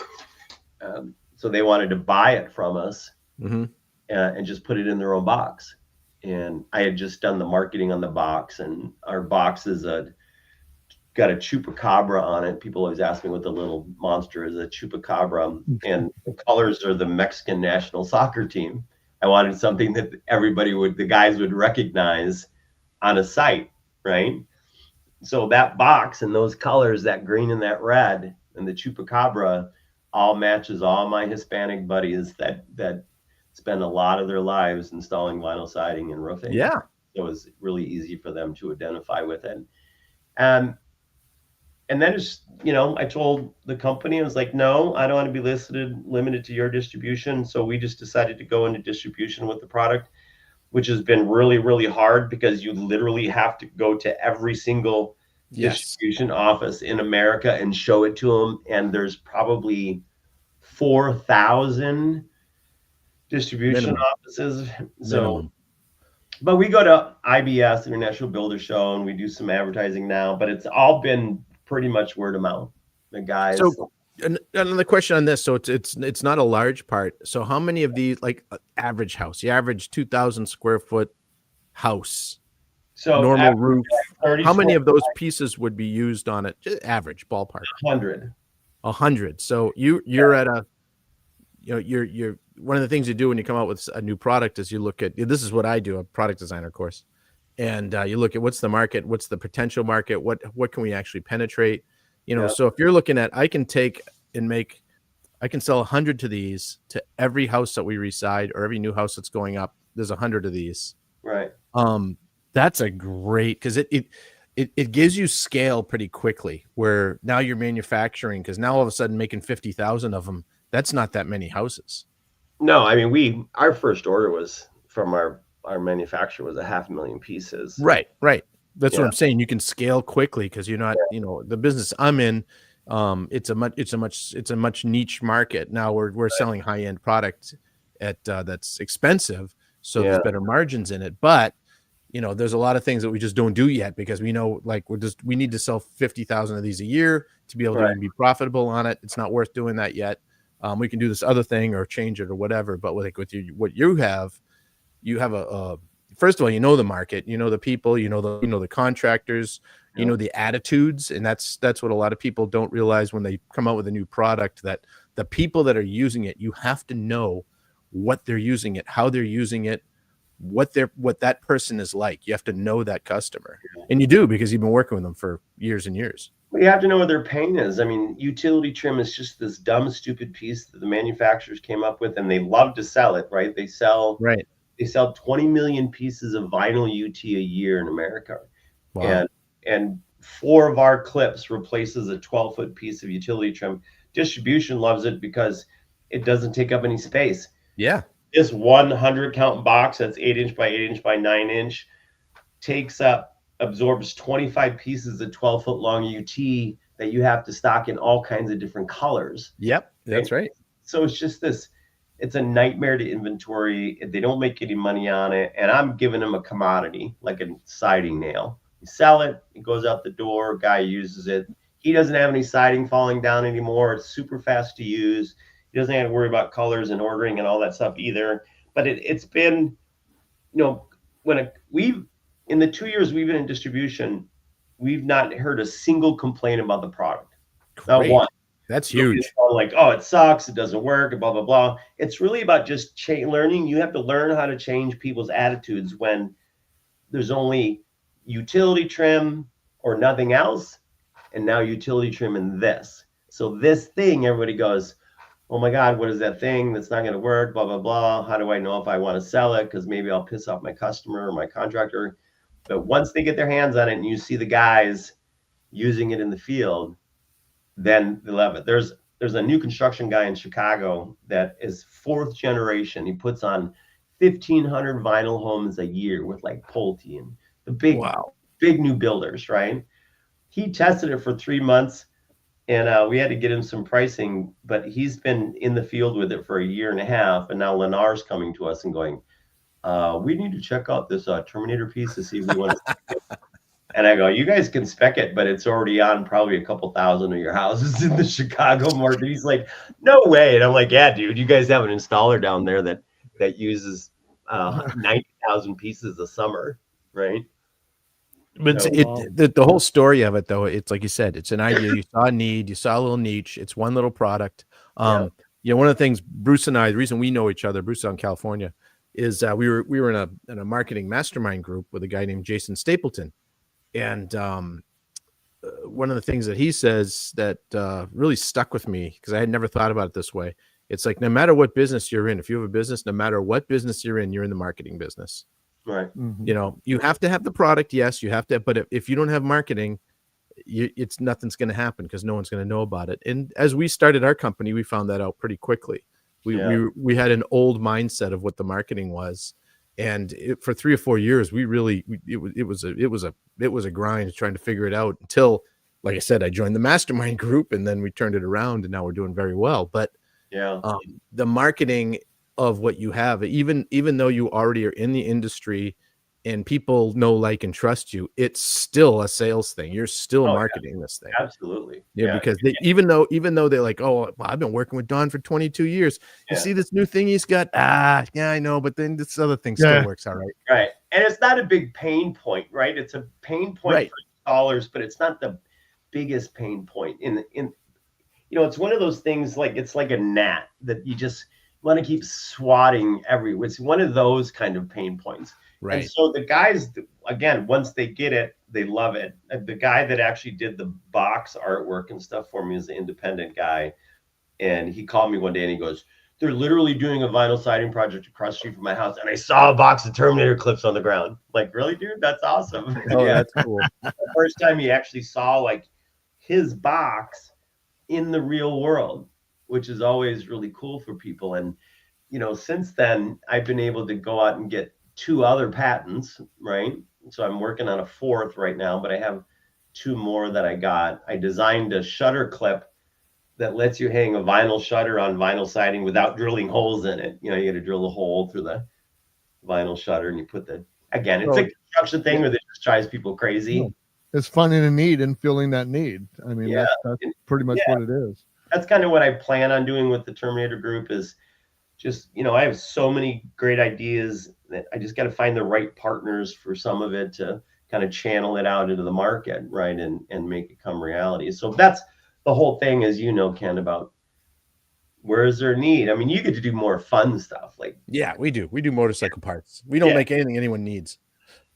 so they wanted to buy it from us and just put it in their own box. And I had just done the marketing on the box, and our box is got a chupacabra on it. People always ask me what the little monster is. A chupacabra, and the colors are the Mexican national soccer team. I wanted something that the guys would recognize on a site, right? So that box and those colors, that green and that red and the chupacabra, all matches all my Hispanic buddies that spend a lot of their lives installing vinyl siding and roofing. Yeah. So it was really easy for them to identify with it. And then it's, I told the company, I was like, no, I don't want to be limited to your distribution. So we just decided to go into distribution with the product, which has been really, really hard because you literally have to go to every single distribution office in America and show it to them. And there's probably 4,000 distribution offices. So, but we go to IBS, International Builder Show, and we do some advertising now, but it's all been pretty much word of mouth. The guys. So another question on this. So it's not a large part. So how many of these, like average house, the average 2,000 square foot house, so normal roof, how many of those pieces would be used on it? Just average ballpark. 100. So you're at a, you're one of the things you do when you come out with a new product is you look at, this is what I do, a product designer course. And you look at what's the market, what's the potential market, what can we actually penetrate, So if you're looking at, I can sell 100 to these to every house that we reside or every new house that's going up. There's 100 of these. Right. That's a great, because it gives you scale pretty quickly. Where now you're manufacturing, because now all of a sudden making 50,000 of them, that's not that many houses. No, I mean our first order was from our manufacturer was 500,000 pieces. Right. That's what I'm saying. You can scale quickly because you're not, the business I'm in. It's a much niche market. Now we're selling high end product at that's expensive, so there's better margins in it. But there's a lot of things that we just don't do yet because we know we need to sell 50,000 of these a year to be able to be profitable on it. It's not worth doing that yet. We can do this other thing or change it or whatever. But with what you have a first of all, the market, the people, the contractors, the attitudes. And that's what a lot of people don't realize when they come out with a new product, that the people that are using it, you have to know what they're using it, how they're using it, what that person is like. You have to know that customer. And you do, because you've been working with them for years and years. Well, you have to know what their pain is. I mean, utility trim is just this dumb, stupid piece that the manufacturers came up with, and they love to sell it, right? They sell 20 million pieces of vinyl UT a year in America. Wow. And 4 of our clips replaces a 12-foot piece of utility trim. Distribution loves it because it doesn't take up any space. Yeah. This 100 count box that's 8 inch by 8 inch by 9 inch absorbs 25 pieces of 12-foot long UT that you have to stock in all kinds of different colors. Yep, that's right. So it's just it's a nightmare to inventory. They don't make any money on it. And I'm giving them a commodity, like a siding nail. You sell it, it goes out the door, guy uses it. He doesn't have any siding falling down anymore. It's super fast to use. He doesn't have to worry about colors and ordering and all that stuff either. But it's been, in the 2 years we've been in distribution, we've not heard a single complaint about the product. Not one. That's huge. Like, oh, it sucks, it doesn't work, and blah, blah, blah. It's really about just learning. You have to learn how to change people's attitudes when there's only utility trim or nothing else, and now utility trim and this. So this thing, everybody goes, oh my God, what is that thing that's not going to work, blah, blah, blah. How do I know if I want to sell it? Because maybe I'll piss off my customer or my contractor. But once they get their hands on it and you see the guys using it in the field, then they love it. There's a new construction guy in Chicago that is fourth generation. He puts on 1,500 vinyl homes a year with like Pulte and the big new builders, right? He tested it for 3 months, and we had to get him some pricing, but he's been in the field with it for a year and a half, and now Lennar's coming to us and going, we need to check out this Terminator piece to see if we want to spec it. And I go, you guys can spec it, but it's already on probably a couple thousand of your houses in the Chicago market. He's like, no way. And I'm like, yeah, dude, you guys have an installer down there that uses 90,000 pieces a summer, right? But So, the whole story of it, though, it's like you said, it's an idea. You saw a need, you saw a little niche. It's one little product. You know, one of the things Bruce and I, the reason we know each other, Bruce out in California, is we were in a marketing mastermind group with a guy named Jason Stapleton, and one of the things that he says that really stuck with me, because I had never thought about it this way. It's like, no matter what business you're in, if you have a business, no matter what business you're in the marketing business. right. You know, you have to have the product. Yes, you have to. But if you don't have marketing, it's nothing's going to happen because no one's going to know about it. And as we started our company, we found that out pretty quickly. We had an old mindset of what the marketing was, and for 3 or 4 years, it was a grind trying to figure it out until, like I said, I joined the mastermind group, and then we turned it around, and now we're doing very well. But the marketing of what you have, even though you already are in the industry and people know, like, and trust you, it's still a sales thing. You're still marketing this thing. Absolutely. Because even though they're like, oh, well, I've been working with Don for 22 years. You see this new thing he's got? Yeah, I know. But then this other thing still works all right. Right. And it's not a big pain point, right? It's a pain point for dollars, but it's not the biggest pain point in it's one of those things, like, it's like a gnat that you just want to keep swatting everywhere. It's one of those kind of pain points. Right. And so the guys, again, once they get it, they love it. The guy that actually did the box artwork and stuff for me is an independent guy. And he called me one day and he goes, they're literally doing a vinyl siding project across the street from my house, and I saw a box of Terminator clips on the ground. Like, really, dude? That's awesome. Oh, that's cool. The first time he actually saw, like, his box in the real world, which is always really cool for people. And, since then, I've been able to go out and get 2 other patents, right? So I'm working on a 4th right now, but I have 2 more that I got. I designed a shutter clip that lets you hang a vinyl shutter on vinyl siding without drilling holes in it. You got to drill a hole through the vinyl shutter, and you put it's a construction thing where it just drives people crazy. It's finding a need and filling that need. I mean, that's pretty much what it is. That's kind of what I plan on doing with the Terminator group, is just, I have so many great ideas that I just got to find the right partners for some of it to kind of channel it out into the market, right, and make it come reality. So that's the whole thing, as Ken, about where is there a need. I mean, you get to do more fun stuff. Like, we do motorcycle parts. We don't make anything anyone needs.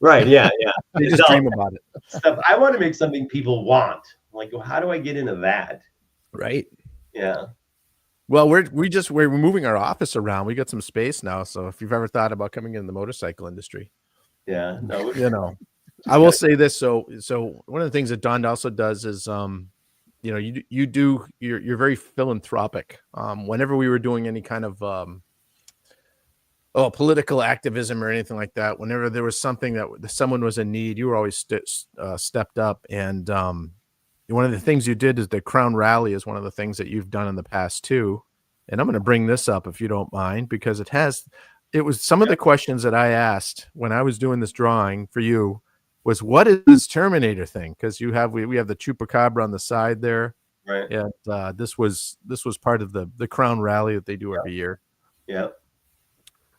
Right. Yeah. They just dream about it. Stuff. I want to make something people want. Like, well, how do I get into that? Right. Yeah. Well, we're moving our office around. We got some space now. So if you've ever thought about coming in the motorcycle industry, no, I will say this. So one of the things that Don also does is, you're very philanthropic. Whenever we were doing any kind of, political activism or anything like that, whenever there was something that someone was in need, you were always stepped up. And, one of the things you did is the Crown Rally is one of the things that you've done in the past too. And I'm going to bring this up if you don't mind, because it was some of the questions that I asked when I was doing this drawing for you was, what is this Terminator thing? Because we have the Chupacabra on the side there. Right. And this was part of the Crown Rally that they do every year. Yeah.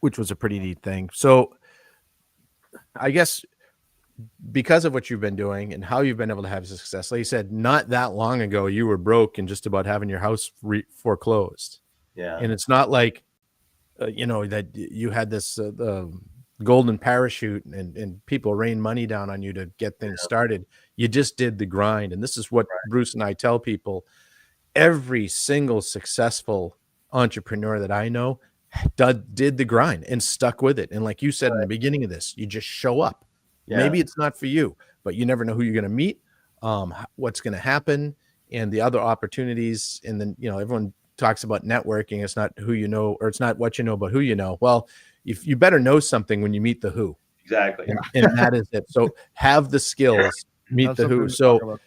Which was a pretty neat thing. So I guess because of what you've been doing and how you've been able to have success, like you said, not that long ago, you were broke and just about having your house foreclosed. Yeah. And it's not like, that you had this golden parachute and people rain money down on you to get things started. You just did the grind. And this is what Bruce and I tell people. Every single successful entrepreneur that I know did the grind and stuck with it. And like you said in the beginning of this, you just show up. Maybe it's not for you, but you never know who you're going to meet, what's going to happen, and the other opportunities. And then, everyone talks about networking. It's not who you know, or it's not what you know, but who you know. Well, if you better know something when you meet the who. Exactly. And that is it. So have the skills, meet That's the something who. to So talk about.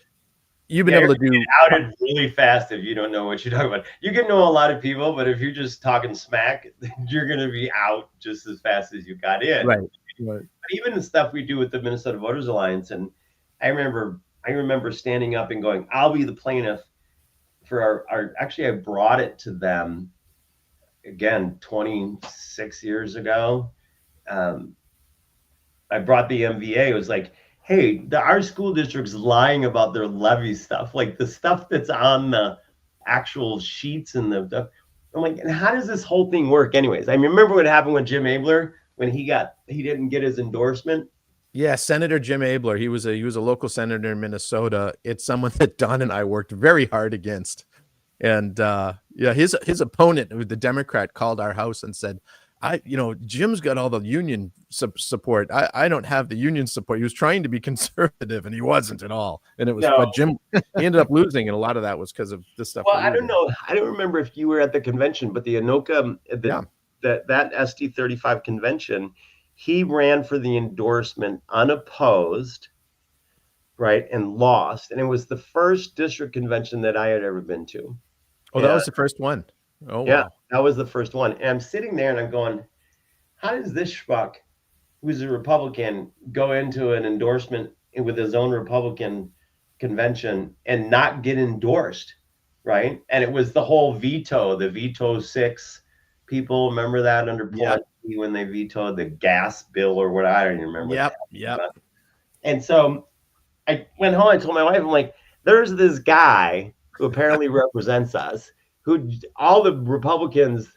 you've been able to do outed really fast if you don't know what you're talking about. You can know a lot of people, but if you're just talking smack, you're going to be out just as fast as you got in. right. But even the stuff we do with the Minnesota Voters Alliance, and I remember standing up and going, "I'll be the plaintiff for our." Actually, I brought it to them again 26 years ago. I brought the MVA. It was like, hey, our school district's lying about their levy stuff, like the stuff that's on the actual sheets and the. I'm like, and how does this whole thing work, anyways? I remember what happened with Jim Abler when he didn't get his endorsement. Yeah, Senator Jim Abler. He was a local senator in Minnesota. It's someone that Don and I worked very hard against. And his opponent, the Democrat, called our house and said, Jim's got all the union support. I don't have the union support. He was trying to be conservative, and he wasn't at all. And it was, but Jim, he ended up losing, and a lot of that was because of this stuff. Well, I don't know. I don't remember if you were at the convention, but the Anoka, that ST35 convention, he ran for the endorsement unopposed, right, and lost. And it was the first district convention that I had ever been to. Oh, that was the first one. Oh, yeah, wow. That was the first one. And I'm sitting there and I'm going, how does this schmuck, who's a Republican, go into an endorsement with his own Republican convention and not get endorsed, right? And it was the whole the veto 6 people. Remember that under Pelosi when they vetoed the gas bill or what? I don't even remember. Yep. And so I went home. I told my wife, I'm like, there's this guy who apparently represents us, who all the Republicans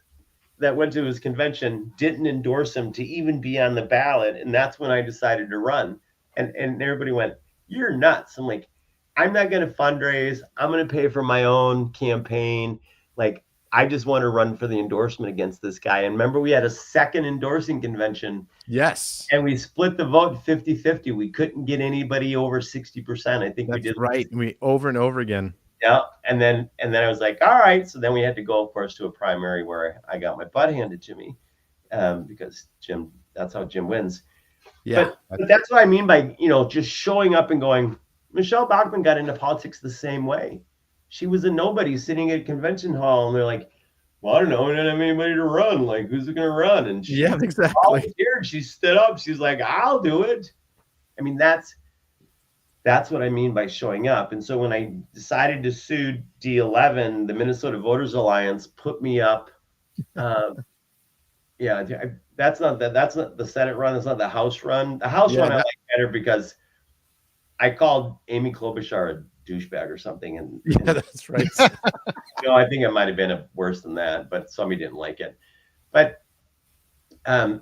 that went to his convention didn't endorse him to even be on the ballot. And that's when I decided to run. And everybody went, you're nuts. I'm like, I'm not going to fundraise. I'm going to pay for my own campaign. Like, I just want to run for the endorsement against this guy. And remember, we had a second endorsing convention. Yes. And we split the vote 50-50. We couldn't get anybody over 60%. I think that's we did. Right. We over and over again. Yeah. And then I was like, all right. So then we had to go, of course, to a primary where I got my butt handed to me because that's how Jim wins. Yeah. But that's what I mean by, just showing up and going, Michelle Bachmann got into politics the same way. She was a nobody sitting at a convention hall and they're like, well, I don't know. We don't have anybody to run. Like, who's going to run? And she volunteered. She stood up. She's like, I'll do it. I mean, that's what I mean by showing up. And so when I decided to sue D11, the Minnesota Voters Alliance put me up. That's not the Senate run. That's not the House run. The House run I like better because I called Amy Klobuchar a douchebag or something. And that's right. I think it might have been worse than that, but somebody didn't like it. But the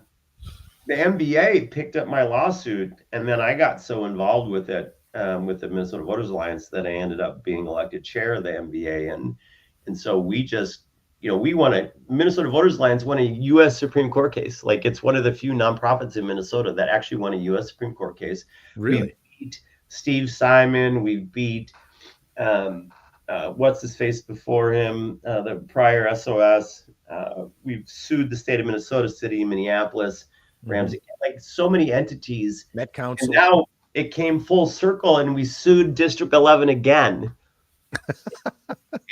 MBA picked up my lawsuit, and then I got so involved with it. With the Minnesota Voters Alliance that I ended up being elected chair of the MVA. And so we just, we won Minnesota Voters Alliance won a U.S. Supreme Court case. Like, it's one of the few nonprofits in Minnesota that actually won a U.S. Supreme Court case. Really? We beat Steve Simon. We beat, what's his face before him, the prior SOS. We've sued the state of Minnesota, city of Minneapolis, Ramsey, like so many entities. Met Council. And now it came full circle and we sued District 11 again.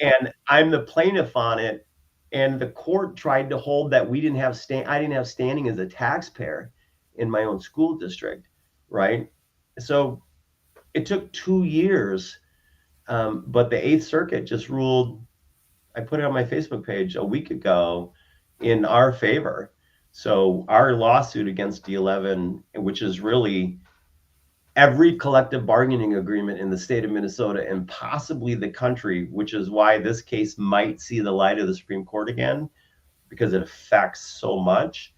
And I'm the plaintiff on it. And the court tried to hold that I didn't have standing as a taxpayer in my own school district, right? So it took 2 years, but the 8th Circuit just ruled, I put it on my Facebook page a week ago, in our favor. So our lawsuit against D11, which is really every collective bargaining agreement in the state of Minnesota and possibly the country, which is why this case might see the light of the Supreme Court again, because it affects so much.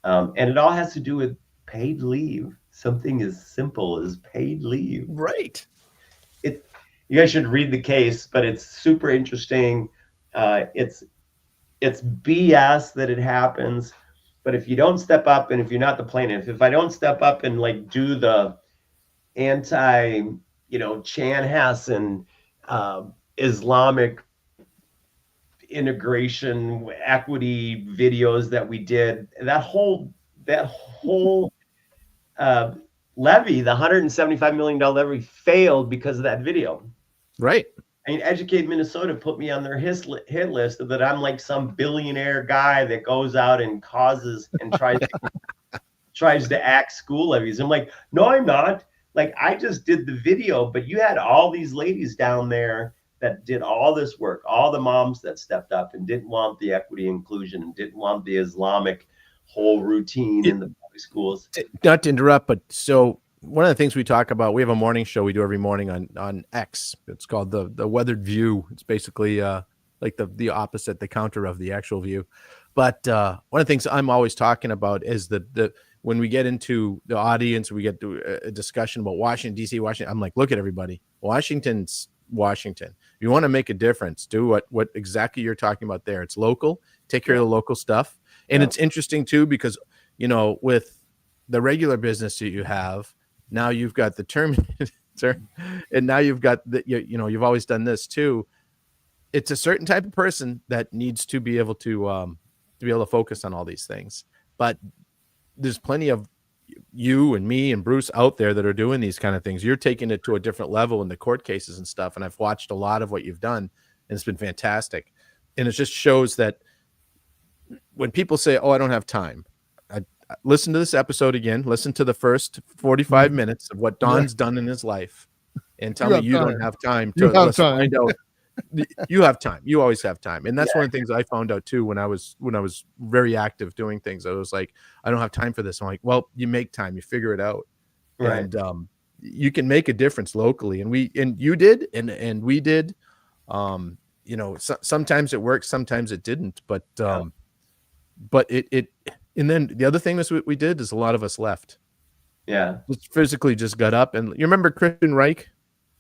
And it all has to do with paid leave. Something as simple as paid leave. Right. You guys should read the case, but it's super interesting. It's BS that it happens. But if you don't step up, and if you're not the plaintiff, if I don't step up and like do the anti, Chanhassen Islamic integration equity videos that we did, that whole levy, the $175 million levy, failed because of that video. Right. I mean, Educate Minnesota put me on their hit list that I'm like some billionaire guy that goes out and causes and tries to act school levies. I'm like, no, I'm not. Like, I just did the video, but you had all these ladies down there that did all this work, all the moms that stepped up and didn't want the equity inclusion and didn't want the Islamic whole routine in the public schools. Not to interrupt, but so one of the things we talk about, we have a morning show we do every morning on X. It's called the Weathered View. It's basically like the opposite, the counter of the actual view. But one of the things I'm always talking about is the when we get into the audience, we get to a discussion about Washington, D.C., Washington. I'm like, look at everybody. Washington's Washington. If you want to make a difference, do what exactly you're talking about there. It's local. Take care of the local stuff. And it's interesting, too, because, with the regular business that you have, now you've got the Terminator, and now you've got you've always done this, too. It's a certain type of person that needs to be able to focus on all these things. But there's plenty of you and me and Bruce out there that are doing these kind of things. You're taking it to a different level in the court cases and stuff. And I've watched a lot of what you've done, and it's been fantastic. And it just shows that when people say, oh, I don't have time, I listen to this episode again, listen to the first 45 minutes of what Don's done in his life, and tell me you don't have time to find out. You have time. You always have time. And that's one of the things I found out too when I was very active doing things. I was like, I don't have time for this. I'm like, well, you make time, you figure it out. Right. And you can make a difference locally. And you did, and we did. Sometimes it worked, sometimes it didn't. But it and then the other thing is what we did is a lot of us left. Yeah. Just physically just got up. And you remember Christian Reich?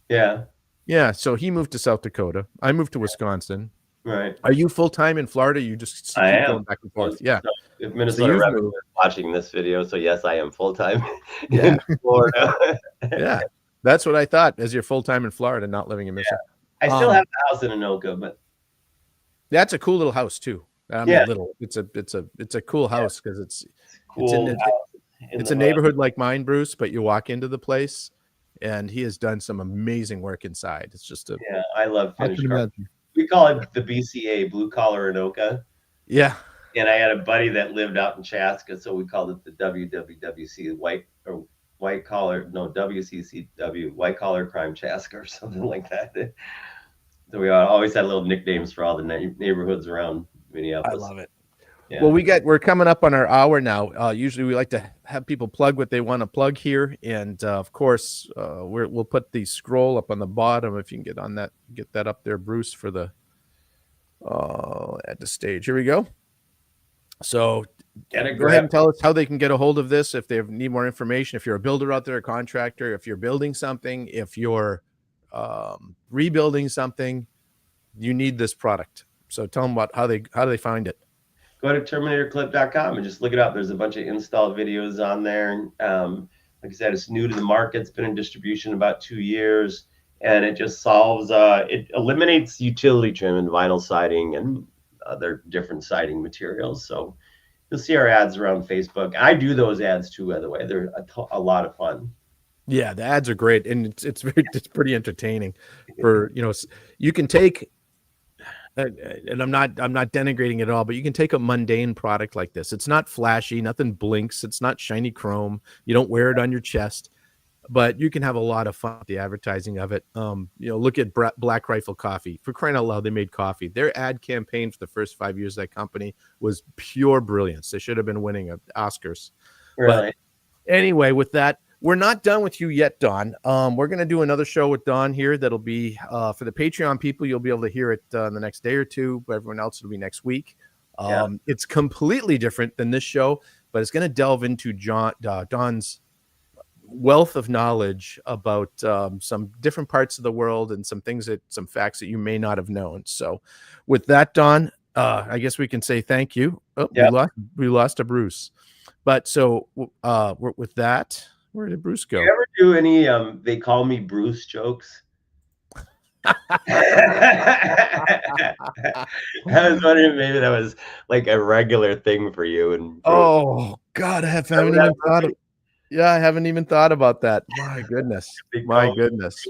Yeah. Yeah, so he moved to South Dakota. I moved to Wisconsin. Right. Are you full time in Florida? You just keep going back and forth. Yeah. So if Minnesota Revenue is watching this video, so yes, I am full time in Florida. Yeah, that's what I thought. As you're full time in Florida, not living in Michigan. Yeah. I still have a house in Anoka, but that's a cool little house too. I mean, little. It's a cool house because it's cool. It's a neighborhood like mine, Bruce. But you walk into the place, and he has done some amazing work inside. It's just I love finished car. We call it the BCA, blue collar Anoka. Yeah. And I had a buddy that lived out in Chaska, so we called it the WWWC, WCCW, white collar crime Chaska, or something like that. So we always had little nicknames for all the neighborhoods around Minneapolis. I love it. Yeah. Well, we're coming up on our hour now. Usually we like to have people plug what they want to plug here. And of course, we'll put the scroll up on the bottom. If you can get that up there, Bruce, for the at the stage. Here we go. So go ahead and tell us how they can get a hold of this if they need more information. If you're a builder out there, a contractor, if you're building something, if you're rebuilding something, you need this product. So tell them how do they find it. Go to terminatorclip.com and just look it up. There's a bunch of install videos on there. Like I said, it's new to the market. It's been in distribution about 2 years, and it just solves, it eliminates utility trim and vinyl siding and other different siding materials. So you'll see our ads around Facebook. I do those ads too, by the way. They're a lot of fun. Yeah, the ads are great, and it's pretty entertaining. For you can take. And I'm not denigrating it at all, but you can take a mundane product like this. It's not flashy, nothing blinks. It's not shiny chrome. You don't wear it on your chest, but you can have a lot of fun with the advertising of it. Look at Black Rifle Coffee. For crying out loud, they made coffee. Their ad campaign for the first 5 years of that company was pure brilliance. They should have been winning Oscars. Really? But anyway, with that, we're not done with you yet, Don. We're going to do another show with Don here. That'll be for the Patreon people. You'll be able to hear it in the next day or two. But everyone else, it'll be next week. It's completely different than this show, but it's going to delve into Don's wealth of knowledge about some different parts of the world and some facts that you may not have known. So with that, Don, I guess we can say thank you. Oh, Yep. we lost a Bruce. But so with that, where did Bruce Do go? you ever do any they call me Bruce jokes? I was wondering if maybe that was like a regular thing for you. And Oh God, I haven't even thought of. Yeah, I haven't even thought about that. My goodness. My goodness.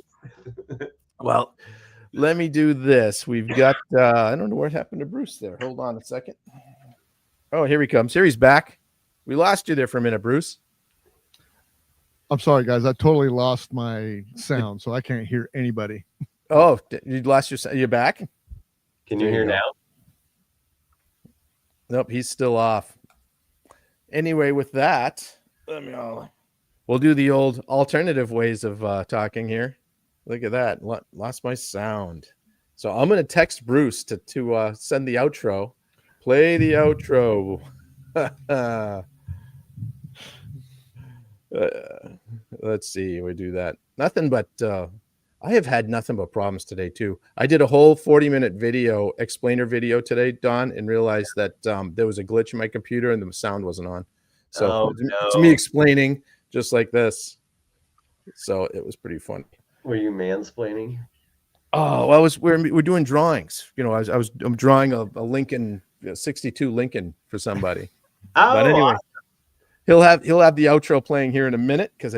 Well, let me do this. We've got I don't know what happened to Bruce there. Hold on a second. Oh, here he comes. Here he's back. We lost you there for a minute, Bruce. I'm sorry, guys. I totally lost my sound, so I can't hear anybody. Oh, you lost your sound. You're back? Can you hear now? Nope, he's still off. Anyway, with that, we'll do the old alternative ways of talking here. Look at that. Lost my sound. So I'm going to text Bruce to send the outro. Play the outro. Let's see. We do that. Nothing but I have had nothing but problems today too. I did a whole 40-minute video, explainer video today, Don, and realized that there was a glitch in my computer and the sound wasn't on. So it's me explaining just like this. So it was pretty funny. Were you mansplaining? Oh, well, we're doing drawings. You know, I'm drawing a Lincoln 62 Lincoln for somebody. Oh, but anyway, he'll have the outro playing here in a minute because